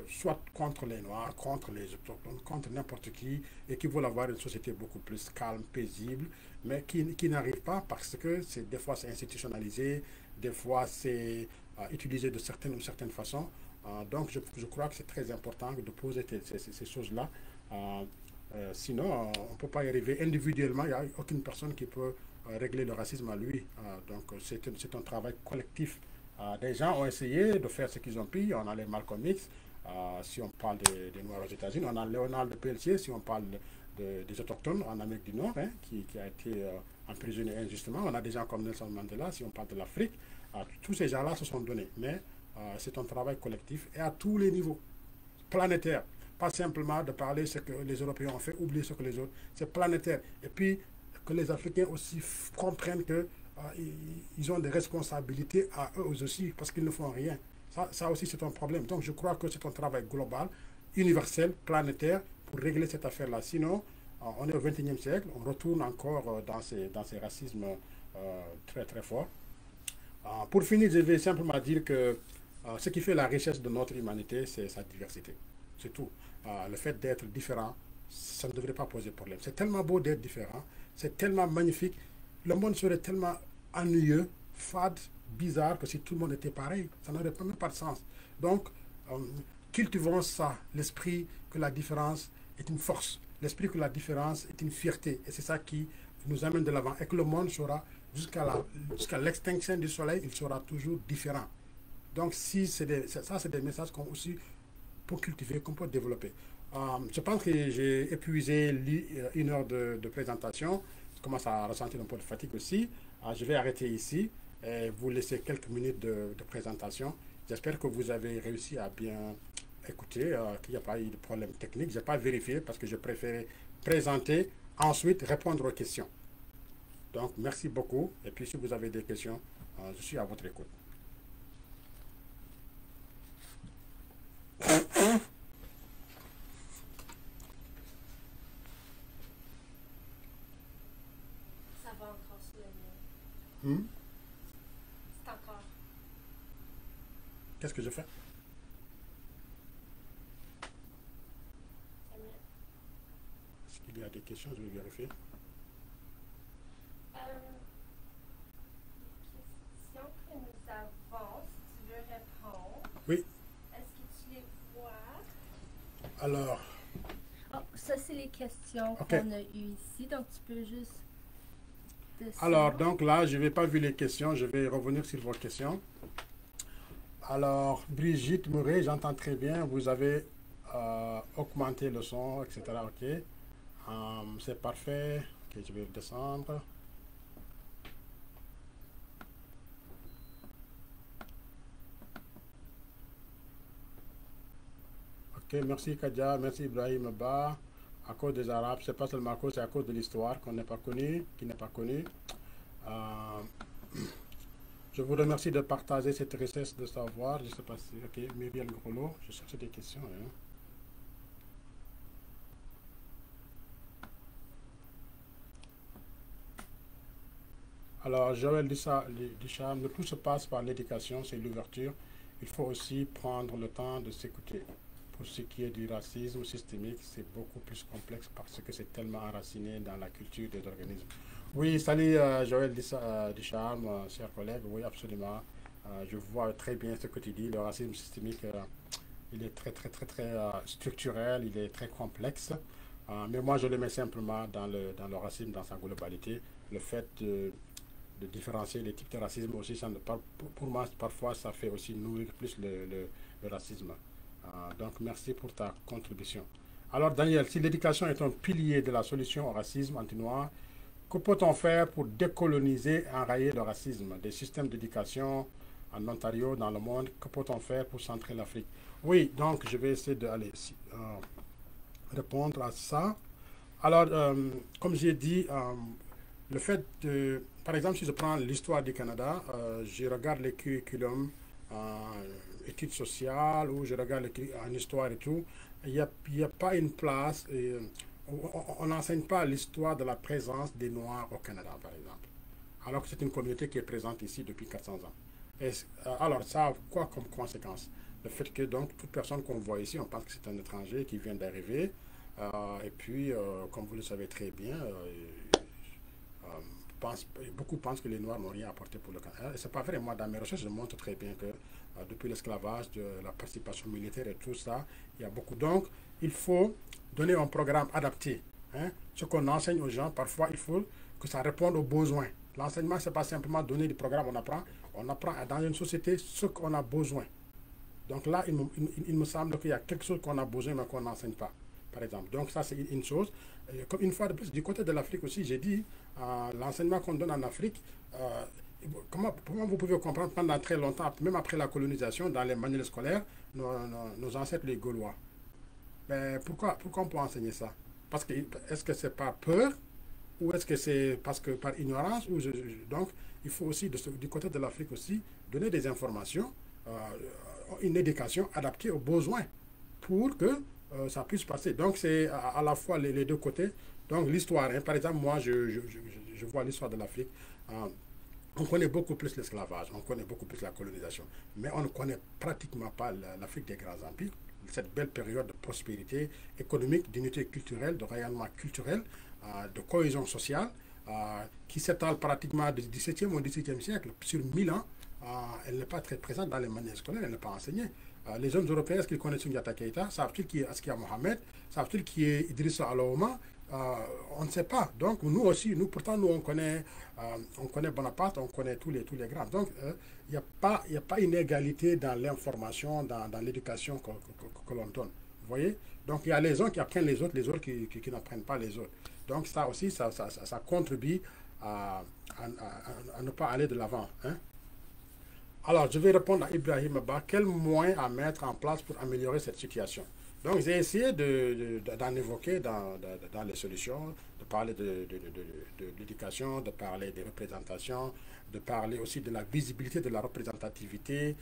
soit contre les Noirs, contre les Autochtones, contre n'importe qui, et qui veulent avoir une société beaucoup plus calme, paisible, mais qui n'arrivent pas parce que des fois c'est institutionnalisé, des fois c'est utilisé de certaines ou certaines façons. Donc je crois que c'est très important de poser ces choses-là. Sinon, on ne peut pas y arriver individuellement. Il n'y a aucune personne qui peut régler le racisme à lui. Donc, c'est un travail collectif. Des gens ont essayé de faire ce qu'ils ont pu. On a les Malcolm X, si on parle des Noirs aux États-Unis. On a Léonard de Pelletier, si on parle des Autochtones en Amérique du Nord, hein, qui a été emprisonné injustement. On a des gens comme Nelson Mandela, si on parle de l'Afrique. Tous ces gens-là se sont donnés. Mais c'est un travail collectif et à tous les niveaux, planétaires. Pas simplement de parler ce que les Européens ont fait, oublier ce que les autres. C'est planétaire. Et puis, que les Africains aussi comprennent qu'ils ont des responsabilités à eux aussi, parce qu'ils ne font rien. Ça aussi, c'est un problème. Donc, je crois que c'est un travail global, universel, planétaire, pour régler cette affaire-là. Sinon, on est au XXIe siècle, on retourne encore dans ces racismes très, très forts. Pour finir, je vais simplement dire que ce qui fait la richesse de notre humanité, c'est sa diversité. C'est tout. Le fait d'être différent, ça ne devrait pas poser problème. C'est tellement beau d'être différent, c'est tellement magnifique. Le monde serait tellement ennuyeux, fade, bizarre, que si tout le monde était pareil, ça n'aurait même pas de sens. Donc, cultivons ça, l'esprit que la différence est une force, l'esprit que la différence est une fierté. Et c'est ça qui nous amène de l'avant. Et que le monde sera, jusqu'à l'extinction du soleil, il sera toujours différent. Donc, ça, c'est des messages qu'on aussi pour cultiver, qu'on peut développer. Je pense que j'ai épuisé 1 heure de présentation. Je commence à ressentir un peu de fatigue aussi. Je vais arrêter ici et vous laisser quelques minutes de présentation. J'espère que vous avez réussi à bien écouter, qu'il n'y a pas eu de problème technique. Je n'ai pas vérifié parce que je préférais présenter, ensuite répondre aux questions. Donc, merci beaucoup. Et puis, si vous avez des questions, je suis à votre écoute. Ça va encore sur le mur. C'est encore. Qu'est-ce que je fais? C'est mieux. Est-ce qu'il y a des questions? Je vais vérifier. Les questions que nous avons, si tu veux répondre, Oui. est-ce que tu les vois? Alors, Oh, ça, c'est les questions Ok. qu'on a eues ici, donc tu peux juste descendre. alors, donc là, je n'ai pas vu les questions. Je vais revenir sur vos questions. Alors, Brigitte Murray, j'entends très bien. Vous avez augmenté le son, etc. OK. C'est parfait. OK, je vais descendre. Ok, merci Kadia, merci Ibrahim Ba. À cause des Arabes, c'est pas seulement à cause, c'est à cause de l'histoire qu'on n'est pas connu, qui n'est pas connue. Je vous remercie de partager cette richesse de savoir. Je ne sais pas si. Ok, Myriel Grolot, je cherche des questions. Hein. Alors, Joël Ducharme, le tout se passe par l'éducation, c'est l'ouverture. Il faut aussi prendre le temps de s'écouter. Pour ce qui est du racisme systémique, c'est beaucoup plus complexe parce que c'est tellement enraciné dans la culture des organismes. Oui, salut Joël Ducharme, cher collègue. Oui, absolument. Je vois très bien ce que tu dis. Le racisme systémique, il est très, très, très, très structurel, il est très complexe. Mais moi, je le mets simplement dans le racisme dans sa globalité. Le fait de différencier les types de racisme aussi. Ça pour moi, parfois, ça fait aussi nourrir plus le racisme. Donc, merci pour ta contribution. Alors, Daniel, si l'éducation est un pilier de la solution au racisme anti-noir, que peut-on faire pour décoloniser et enrayer le racisme? Des systèmes d'éducation en Ontario, dans le monde, que peut-on faire pour centrer l'Afrique? Oui, donc je vais essayer d'aller répondre à ça. Alors, comme j'ai dit, le fait de, par exemple, si je prends l'histoire du Canada, je regarde les curriculums en études sociales ou je regarde en histoire et tout, il n'y a pas une place, on n'enseigne pas l'histoire de la présence des Noirs au Canada, par exemple, alors que c'est une communauté qui est présente ici depuis 400 ans. Et, alors, ça a quoi comme conséquence? Le fait que, donc, toute personne qu'on voit ici, on pense que c'est un étranger qui vient d'arriver, et puis, comme vous le savez très bien, beaucoup pensent que les Noirs n'ont rien apporté pour le Canada. Et ce n'est pas vrai. Moi, dans mes recherches, je montre très bien que depuis l'esclavage, de la participation militaire et tout ça, il y a beaucoup. Donc, il faut donner un programme adapté. Hein. Ce qu'on enseigne aux gens, parfois, il faut que ça réponde aux besoins. L'enseignement, ce n'est pas simplement donner des programmes, on apprend dans une société ce qu'on a besoin. Donc là, il me semble qu'il y a quelque chose qu'on a besoin, mais qu'on n'enseigne pas, par exemple. Donc ça, c'est une chose. Comme une fois de plus, du côté de l'Afrique aussi, j'ai dit, l'enseignement qu'on donne en Afrique, comment vous pouvez comprendre pendant très longtemps, même après la colonisation, dans les manuels scolaires, nos ancêtres, les Gaulois. Mais pourquoi on peut enseigner ça? Parce que, est-ce que c'est par peur? Ou est-ce que c'est parce que par ignorance? Donc, il faut aussi, du côté de l'Afrique aussi, donner des informations, une éducation adaptée aux besoins pour que ça puisse passer. Donc, c'est à la fois les deux côtés. Donc, l'histoire, hein, par exemple, moi, je vois l'histoire de l'Afrique. On connaît beaucoup plus l'esclavage, on connaît beaucoup plus la colonisation, mais on ne connaît pratiquement pas l'Afrique des grands empires, cette belle période de prospérité économique, d'unité culturelle, de rayonnement culturel, de cohésion sociale, qui s'étale pratiquement du XVIIe au XVIIIe siècle, sur 1000 ans. Elle n'est pas très présente dans les manuels scolaires, elle n'est pas enseignée. Les jeunes Européens, est-ce qu'ils connaissent Sundiata Keita? Savent-ils qui est Askia Mohamed? Savent-ils qui est Idrissa Alaouma? On ne sait pas. Donc, nous aussi, pourtant, on connaît Bonaparte, on connaît tous les grands. Donc, il n'y a pas une égalité dans l'information, dans l'éducation que l'on donne. Vous voyez? Donc, il y a les uns qui apprennent les autres qui n'apprennent pas les autres. Donc, ça aussi, ça contribue à ne pas aller de l'avant. Hein? Alors, je vais répondre à Ibrahim Abba. Quels moyens à mettre en place pour améliorer cette situation? Donc, j'ai essayé d'en évoquer dans les solutions, de parler de l'éducation, de parler des représentations, de parler aussi de la visibilité de la représentativité,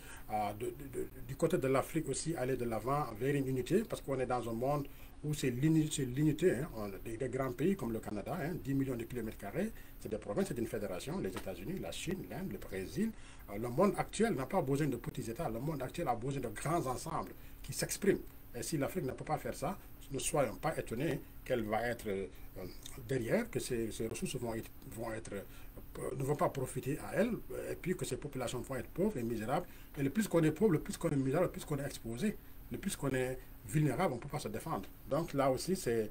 du côté de l'Afrique aussi, aller de l'avant vers une unité, parce qu'on est dans un monde où c'est l'unité. Hein, des grands pays comme le Canada, hein, 10 millions de kilomètres carrés, c'est des provinces, c'est une fédération, les États-Unis, la Chine, l'Inde, le Brésil. Le monde actuel n'a pas besoin de petits États, le monde actuel a besoin de grands ensembles qui s'expriment. Et si l'Afrique ne peut pas faire ça, ne soyons pas étonnés qu'elle va être derrière, que ces ressources ne vont pas profiter à elle, et puis que ces populations vont être pauvres et misérables. Et le plus qu'on est pauvre, le plus qu'on est misérable, le plus qu'on est exposé, le plus qu'on est vulnérable, on ne peut pas se défendre. Donc là aussi, c'est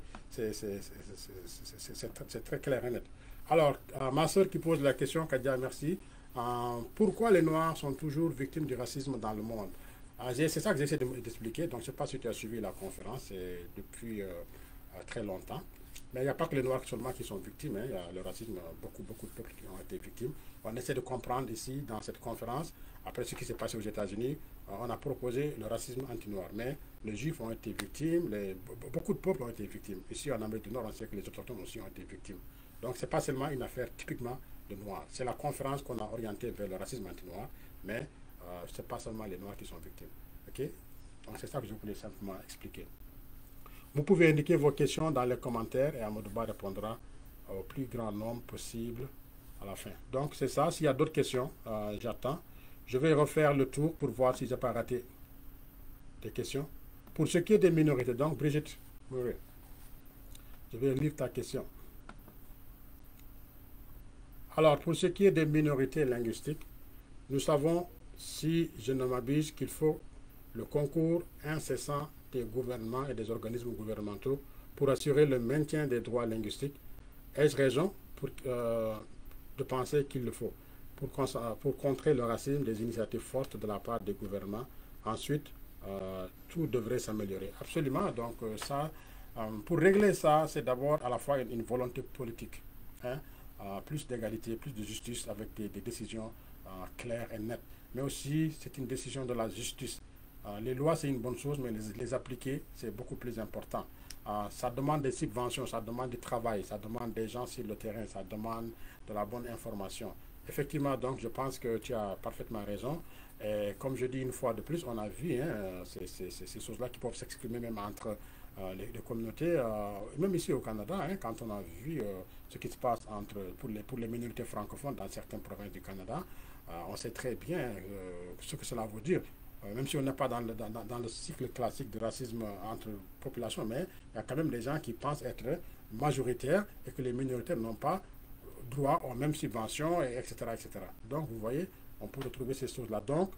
très clair et net. Alors, ma soeur qui pose la question, Kadia, merci. Pourquoi les Noirs sont toujours victimes du racisme dans le monde? C'est ça que j'essaie d'expliquer. Donc, je ne sais pas si tu as suivi la conférence depuis très longtemps. Mais il n'y a pas que les Noirs seulement qui sont victimes. Hein. Il y a le racisme, beaucoup de peuples qui ont été victimes. On essaie de comprendre ici, dans cette conférence, après ce qui s'est passé aux États-Unis, on a proposé le racisme anti-noir. Mais les Juifs ont été victimes, beaucoup de peuples ont été victimes. Ici, en Amérique du Nord, on sait que les Autochtones aussi ont été victimes. Donc, ce n'est pas seulement une affaire typiquement de Noirs. C'est la conférence qu'on a orientée vers le racisme anti-noir, mais ce n'est pas seulement les Noirs qui sont victimes. Okay? Donc, c'est ça que je voulais simplement expliquer. Vous pouvez indiquer vos questions dans les commentaires et Amadouba répondra au plus grand nombre possible à la fin. Donc, c'est ça. S'il y a d'autres questions, j'attends. Je vais refaire le tour pour voir si je n'ai pas raté des questions. Pour ce qui est des minorités, donc, Brigitte, je vais lire ta question. Alors, pour ce qui est des minorités linguistiques, nous savons, si je ne m'abuse, qu'il faut le concours incessant des gouvernements et des organismes gouvernementaux pour assurer le maintien des droits linguistiques. Ai-je raison de penser qu'il le faut. Pour contrer le racisme, des initiatives fortes de la part des gouvernements. Ensuite, tout devrait s'améliorer. Absolument. Donc pour régler ça, c'est d'abord à la fois une volonté politique. Hein, plus d'égalité, plus de justice avec des décisions claires et nettes. Mais aussi, c'est une décision de la justice. Les lois, c'est une bonne chose, mais les appliquer, c'est beaucoup plus important. Ça demande des subventions, ça demande du travail, ça demande des gens sur le terrain, ça demande de la bonne information. Effectivement, donc, je pense que tu as parfaitement raison. Et comme je dis une fois de plus, on a vu ces choses-là qui peuvent s'exprimer même entre les communautés, même ici au Canada, hein, quand on a vu ce qui se passe pour les minorités francophones dans certaines provinces du Canada, on sait très bien ce que cela veut dire. Même si on n'est pas dans le cycle classique du racisme entre populations, mais il y a quand même des gens qui pensent être majoritaires et que les minoritaires n'ont pas droit aux mêmes subventions, etc., etc. Donc, vous voyez, on peut retrouver ces choses-là. Donc,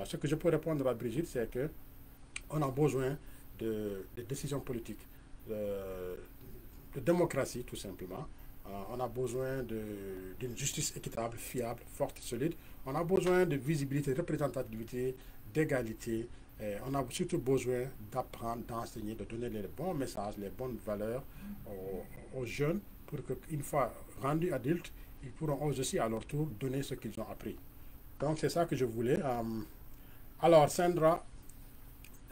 ce que je peux répondre à Brigitte, c'est qu'on a besoin de décisions politiques, de démocratie, tout simplement. On a besoin d'une justice équitable, fiable, forte, solide. On a besoin de visibilité, de représentativité, d'égalité. On a surtout besoin d'apprendre, d'enseigner, de donner les bons messages, les bonnes valeurs aux jeunes pour qu'une fois rendus adultes, ils pourront aussi à leur tour donner ce qu'ils ont appris. Donc c'est ça que je voulais. Alors Sandra,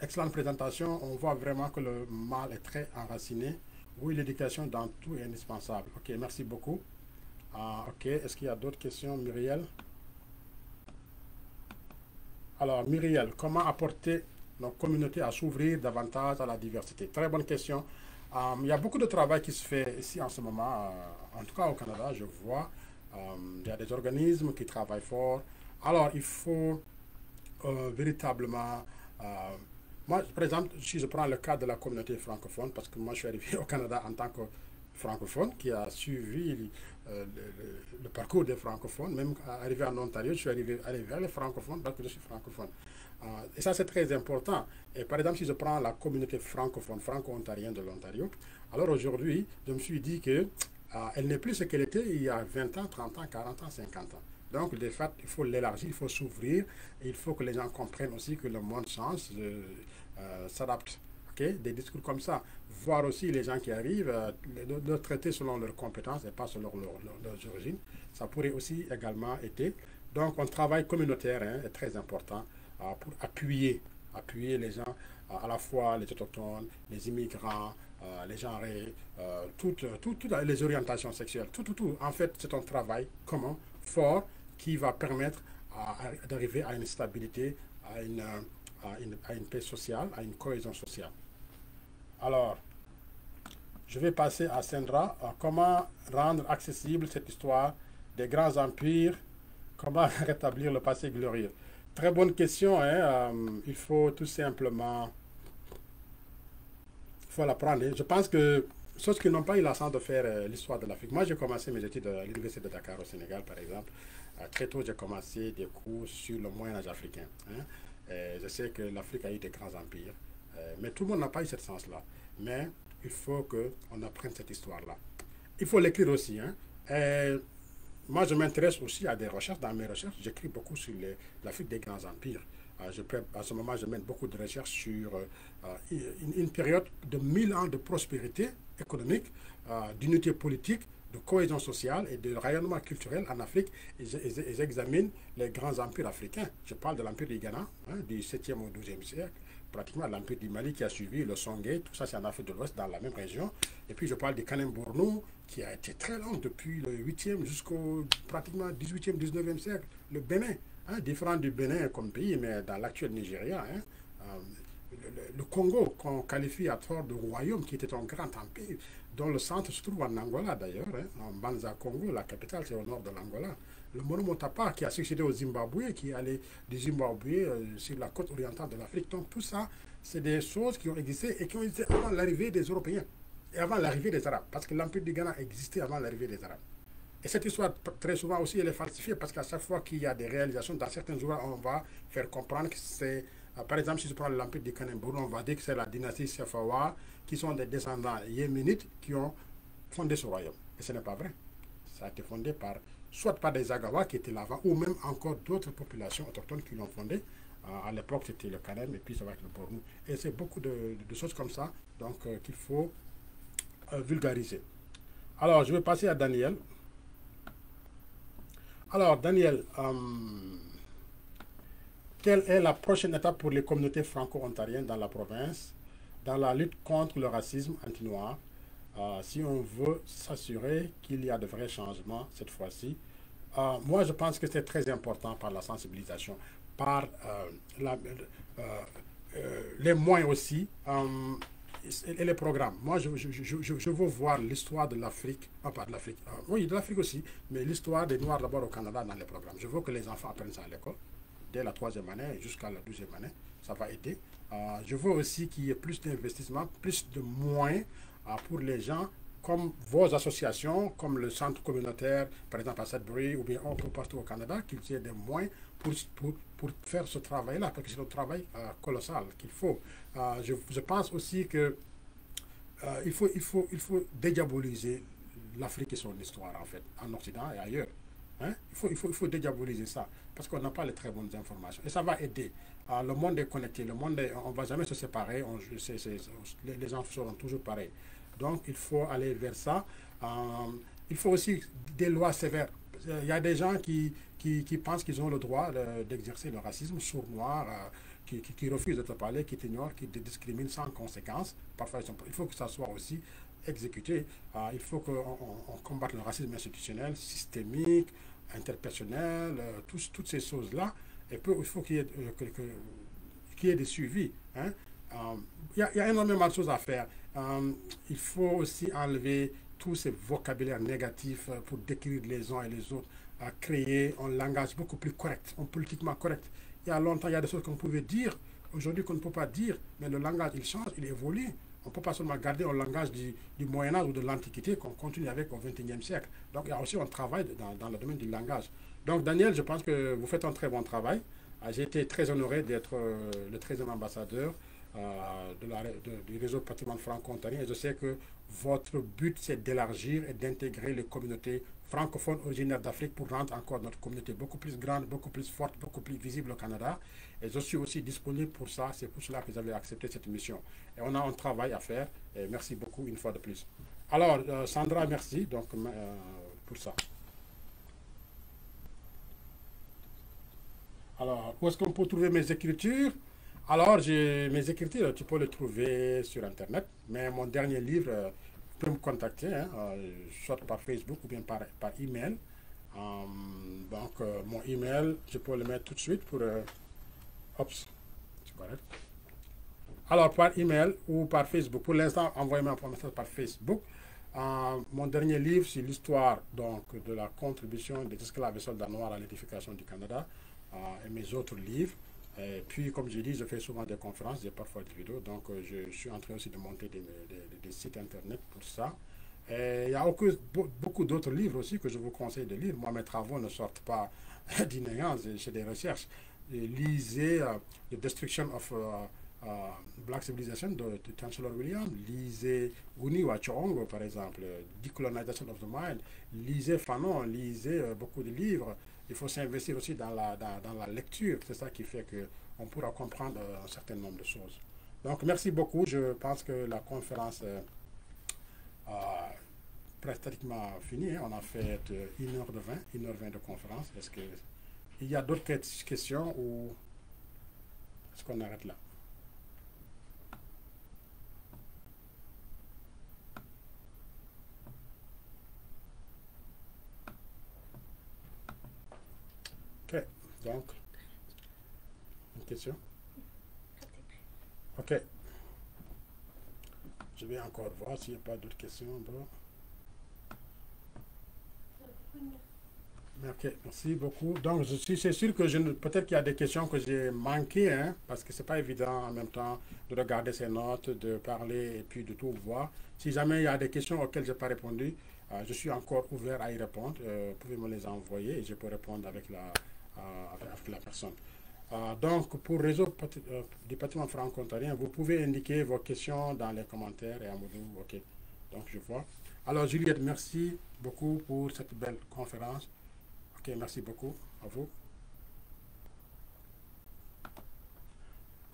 excellente présentation. On voit vraiment que le mal est très enraciné. Oui, l'éducation dans tout est indispensable. Ok, merci beaucoup. Ok, est-ce qu'il y a d'autres questions, Muriel? Alors, Muriel, comment apporter nos communautés à s'ouvrir davantage à la diversité? Très bonne question. Il y a beaucoup de travail qui se fait ici en ce moment, en tout cas au Canada, je vois. Il y a des organismes qui travaillent fort. Alors, il faut véritablement... moi, par exemple, si je prends le cas de la communauté francophone, parce que moi, je suis arrivé au Canada en tant que francophone, qui a suivi le parcours des francophones. Même arrivé en Ontario, je suis arrivé vers les francophones parce que je suis francophone. Et ça, c'est très important. Et par exemple, si je prends la communauté francophone, franco-ontarienne de l'Ontario, alors aujourd'hui, je me suis dit que elle n'est plus ce qu'elle était il y a 20 ans, 30 ans, 40 ans, 50 ans. Donc, de fait, il faut l'élargir, il faut s'ouvrir, et il faut que les gens comprennent aussi que le monde change, s'adapte. Okay? Des discours comme ça. Voir aussi les gens qui arrivent, de traiter selon leurs compétences et pas selon leurs origines. Ça pourrait aussi également être. Donc, un travail communautaire est très important pour appuyer les gens, à la fois les autochtones, les immigrants, les genrés, toutes les orientations sexuelles, tout. En fait, c'est un travail commun, fort, qui va permettre d'arriver à une stabilité, à une paix sociale, à une cohésion sociale. Alors, je vais passer à Sandra. Comment rendre accessible cette histoire des grands empires? Comment rétablir le passé glorieux? Très bonne question. Hein? Il faut tout simplement... Il faut l'apprendre. Je pense que ceux qui n'ont pas eu la chance de faire l'histoire de l'Afrique. Moi, j'ai commencé mes études à l'Université de Dakar au Sénégal, par exemple. Très tôt, j'ai commencé des cours sur le Moyen-Âge africain. Hein? Je sais que l'Afrique a eu des grands empires. Mais tout le monde n'a pas eu cette chance-là. Mais il faut qu'on apprenne cette histoire-là. Il faut l'écrire aussi. Hein? Moi, je m'intéresse aussi à des recherches. Dans mes recherches, j'écris beaucoup sur l'Afrique des grands empires. À ce moment, je mène beaucoup de recherches sur une période de 1000 ans de prospérité économique, d'unité politique, de cohésion sociale et de rayonnement culturel en Afrique. Et j'examine les grands empires africains. Je parle de l'empire du Ghana, hein, du 7e au 12e siècle, pratiquement l'empire du Mali qui a suivi, le Songhai, tout ça c'est en Afrique de l'Ouest, dans la même région. Et puis je parle du Kanem-Borno, qui a été très long depuis le 8e jusqu'au pratiquement 18e, 19e siècle. Le Bénin, hein, différent du Bénin comme pays, mais dans l'actuel Nigeria. Hein, le Congo, qu'on qualifie à tort de royaume, qui était un grand empire, dont le centre se trouve en Angola d'ailleurs, hein, en Banza Congo, la capitale c'est au nord de l'Angola. Le Mono Motapa qui a succédé au Zimbabwe, qui est allé du Zimbabwe sur la côte orientale de l'Afrique. Donc tout ça, c'est des choses qui ont existé et qui ont existé avant l'arrivée des Européens et avant l'arrivée des Arabes, parce que l'empire du Ghana existait avant l'arrivée des Arabes. Et cette histoire, très souvent aussi, elle est falsifiée, parce qu'à chaque fois qu'il y a des réalisations, dans certains ouvrages, on va faire comprendre que c'est... par exemple, si je prends l'empire du Kanem-Borno, on va dire que c'est la dynastie Safawa, qui sont des descendants yéménites qui ont fondé ce royaume. Et ce n'est pas vrai. Ça a été fondé par soit par des Agawa qui étaient là avant, ou même encore d'autres populations autochtones qui l'ont fondé. À l'époque, c'était le Kanem, et puis ça va être le Bornou. Et c'est beaucoup de choses comme ça donc qu'il faut vulgariser. Alors, je vais passer à Daniel. Alors, Daniel, quelle est la prochaine étape pour les communautés franco-ontariennes dans la province, dans la lutte contre le racisme anti-noir, si on veut s'assurer qu'il y a de vrais changements cette fois-ci? Moi, je pense que c'est très important par la sensibilisation, par les moyens aussi, et les programmes. Moi, je veux voir l'histoire de l'Afrique, pas de l'Afrique, oui, de l'Afrique aussi, mais l'histoire des Noirs d'abord au Canada dans les programmes. Je veux que les enfants apprennent ça à l'école, dès la 3e année jusqu'à la 12e année. Ça va aider. Je veux aussi qu'il y ait plus d'investissement, plus de moyens pour les gens, comme vos associations, comme le centre communautaire, par exemple à Sudbury, ou bien un peu partout au Canada, qu'ils aient des moyens pour faire ce travail-là, parce que c'est un travail colossal qu'il faut. Je pense aussi que il faut dédiaboliser l'Afrique et son histoire, en fait, en Occident et ailleurs. Hein? Il faut dédiaboliser ça, parce qu'on n'a pas les très bonnes informations. Et ça va aider. Le monde est connecté, on ne va jamais se séparer, les gens seront toujours pareils. Donc, il faut aller vers ça. Il faut aussi des lois sévères. Il y a des gens qui pensent qu'ils ont le droit d'exercer le racisme sourd-noir, qui refusent de te parler, qui t'ignorent, qui te discriminent sans conséquence. Parfois, il faut que ça soit aussi exécuté. Il faut qu'on combatte le racisme institutionnel, systémique, interpersonnel, toutes ces choses-là. Et puis, il faut qu'il y ait des suivis. Hein? Il y a énormément de choses à faire. Il faut aussi enlever tous ces vocabulaires négatifs pour décrire les uns et les autres, créer un langage beaucoup plus correct, politiquement correct. Il y a longtemps, il y a des choses qu'on pouvait dire, aujourd'hui qu'on ne peut pas dire, mais le langage, il change, il évolue. On ne peut pas seulement garder un langage du Moyen-Âge ou de l'Antiquité qu'on continue avec au XXIe siècle. Donc, il y a aussi un travail dans le domaine du langage. Donc, Daniel, je pense que vous faites un très bon travail. J'ai été très honoré d'être le 13e ambassadeur du réseau patrimoine franco-ontarien. Et je sais que votre but, c'est d'élargir et d'intégrer les communautés francophones originaires d'Afrique pour rendre encore notre communauté beaucoup plus grande, beaucoup plus forte, beaucoup plus visible au Canada. Et je suis aussi disponible pour ça. C'est pour cela que j'avais accepté cette mission. Et on a un travail à faire. Et merci beaucoup une fois de plus. Alors, Sandra, merci donc, pour ça. Alors, où est-ce qu'on peut trouver mes écritures? Alors, mes écritures, tu peux les trouver sur Internet, mais mon dernier livre, tu peux me contacter, hein, soit par Facebook ou bien par email. Donc, mon email, je peux le mettre tout de suite pour... Oups, c'est correct. Alors, par email ou par Facebook. Pour l'instant, envoyez-moi un message par Facebook. Mon dernier livre, c'est l'histoire donc de la contribution des esclaves et soldats noirs à l'édification du Canada et mes autres livres. Et puis, comme je dis, je fais souvent des conférences, j'ai parfois des vidéos, donc je suis en train aussi de monter des sites internet pour ça. Et il y a beaucoup d'autres livres aussi que je vous conseille de lire. Moi, mes travaux ne sortent pas d'inégance, c'est des recherches. Lisez The Destruction of Black Civilization de Chancellor Williams, lisez Uni Wachongo, par exemple, Decolonization of the Mind, lisez Fanon, lisez beaucoup de livres. Il faut s'investir aussi dans la lecture. C'est ça qui fait qu'on pourra comprendre un certain nombre de choses. Donc, merci beaucoup. Je pense que la conférence est pratiquement finie. On a fait 1h20 de conférence. Est-ce qu'il y a d'autres questions ou est-ce qu'on arrête là? Ok, donc, une question? Ok. Je vais encore voir s'il n'y a pas d'autres questions. Bon. Ok, merci beaucoup. Donc, c'est sûr que peut-être qu'il y a des questions que j'ai manquées, hein, parce que ce n'est pas évident en même temps de regarder ces notes, de parler et puis de tout voir. Si jamais il y a des questions auxquelles je n'ai pas répondu, je suis encore ouvert à y répondre. Vous pouvez me les envoyer et je peux répondre avec la personne. Donc, pour le réseau du patrimoine franco-ontarien, vous pouvez indiquer vos questions dans les commentaires et Amadou, ok. Donc, je vois. Alors, Juliette, merci beaucoup pour cette belle conférence. Ok, merci beaucoup. À vous.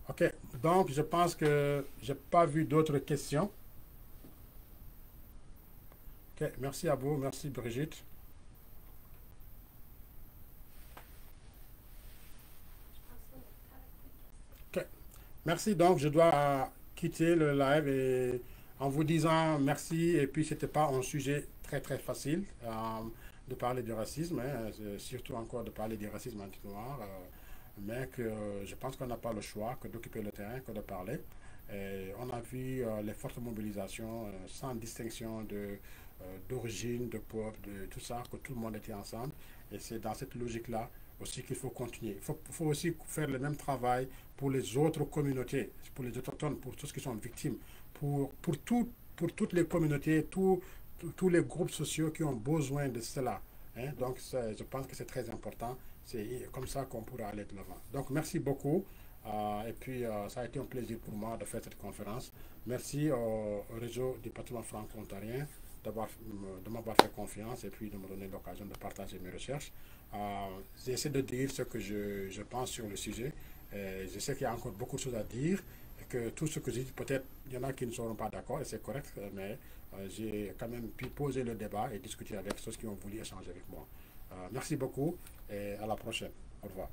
Ok, donc je pense que je n'ai pas vu d'autres questions. Ok, merci à vous, merci Brigitte. Ok, merci, donc je dois quitter le live et en vous disant merci, et puis c'était pas un sujet très très facile de parler du racisme, hein, surtout encore de parler du racisme anti-noir, mais que je pense qu'on n'a pas le choix que d'occuper le terrain, que de parler. Et on a vu les fortes mobilisations sans distinction d'origine, de peuple, de tout ça, que tout le monde était ensemble. Et c'est dans cette logique-là aussi qu'il faut continuer. Il faut aussi faire le même travail pour les autres communautés, pour les autochtones, pour tous ceux qui sont victimes, pour toutes les communautés, tous les groupes sociaux qui ont besoin de cela. Hein. Donc, je pense que c'est très important. C'est comme ça qu'on pourra aller de l'avant. Donc, merci beaucoup. Et puis, ça a été un plaisir pour moi de faire cette conférence. Merci au réseau du patrimoine franco-ontarien de m'avoir fait confiance et puis de me donner l'occasion de partager mes recherches. J'essaie de dire ce que je pense sur le sujet. Je sais qu'il y a encore beaucoup de choses à dire et que tout ce que je dis, peut-être il y en a qui ne seront pas d'accord et c'est correct, mais j'ai quand même pu poser le débat et discuter avec ceux qui ont voulu échanger avec moi. Merci beaucoup et à la prochaine. Au revoir.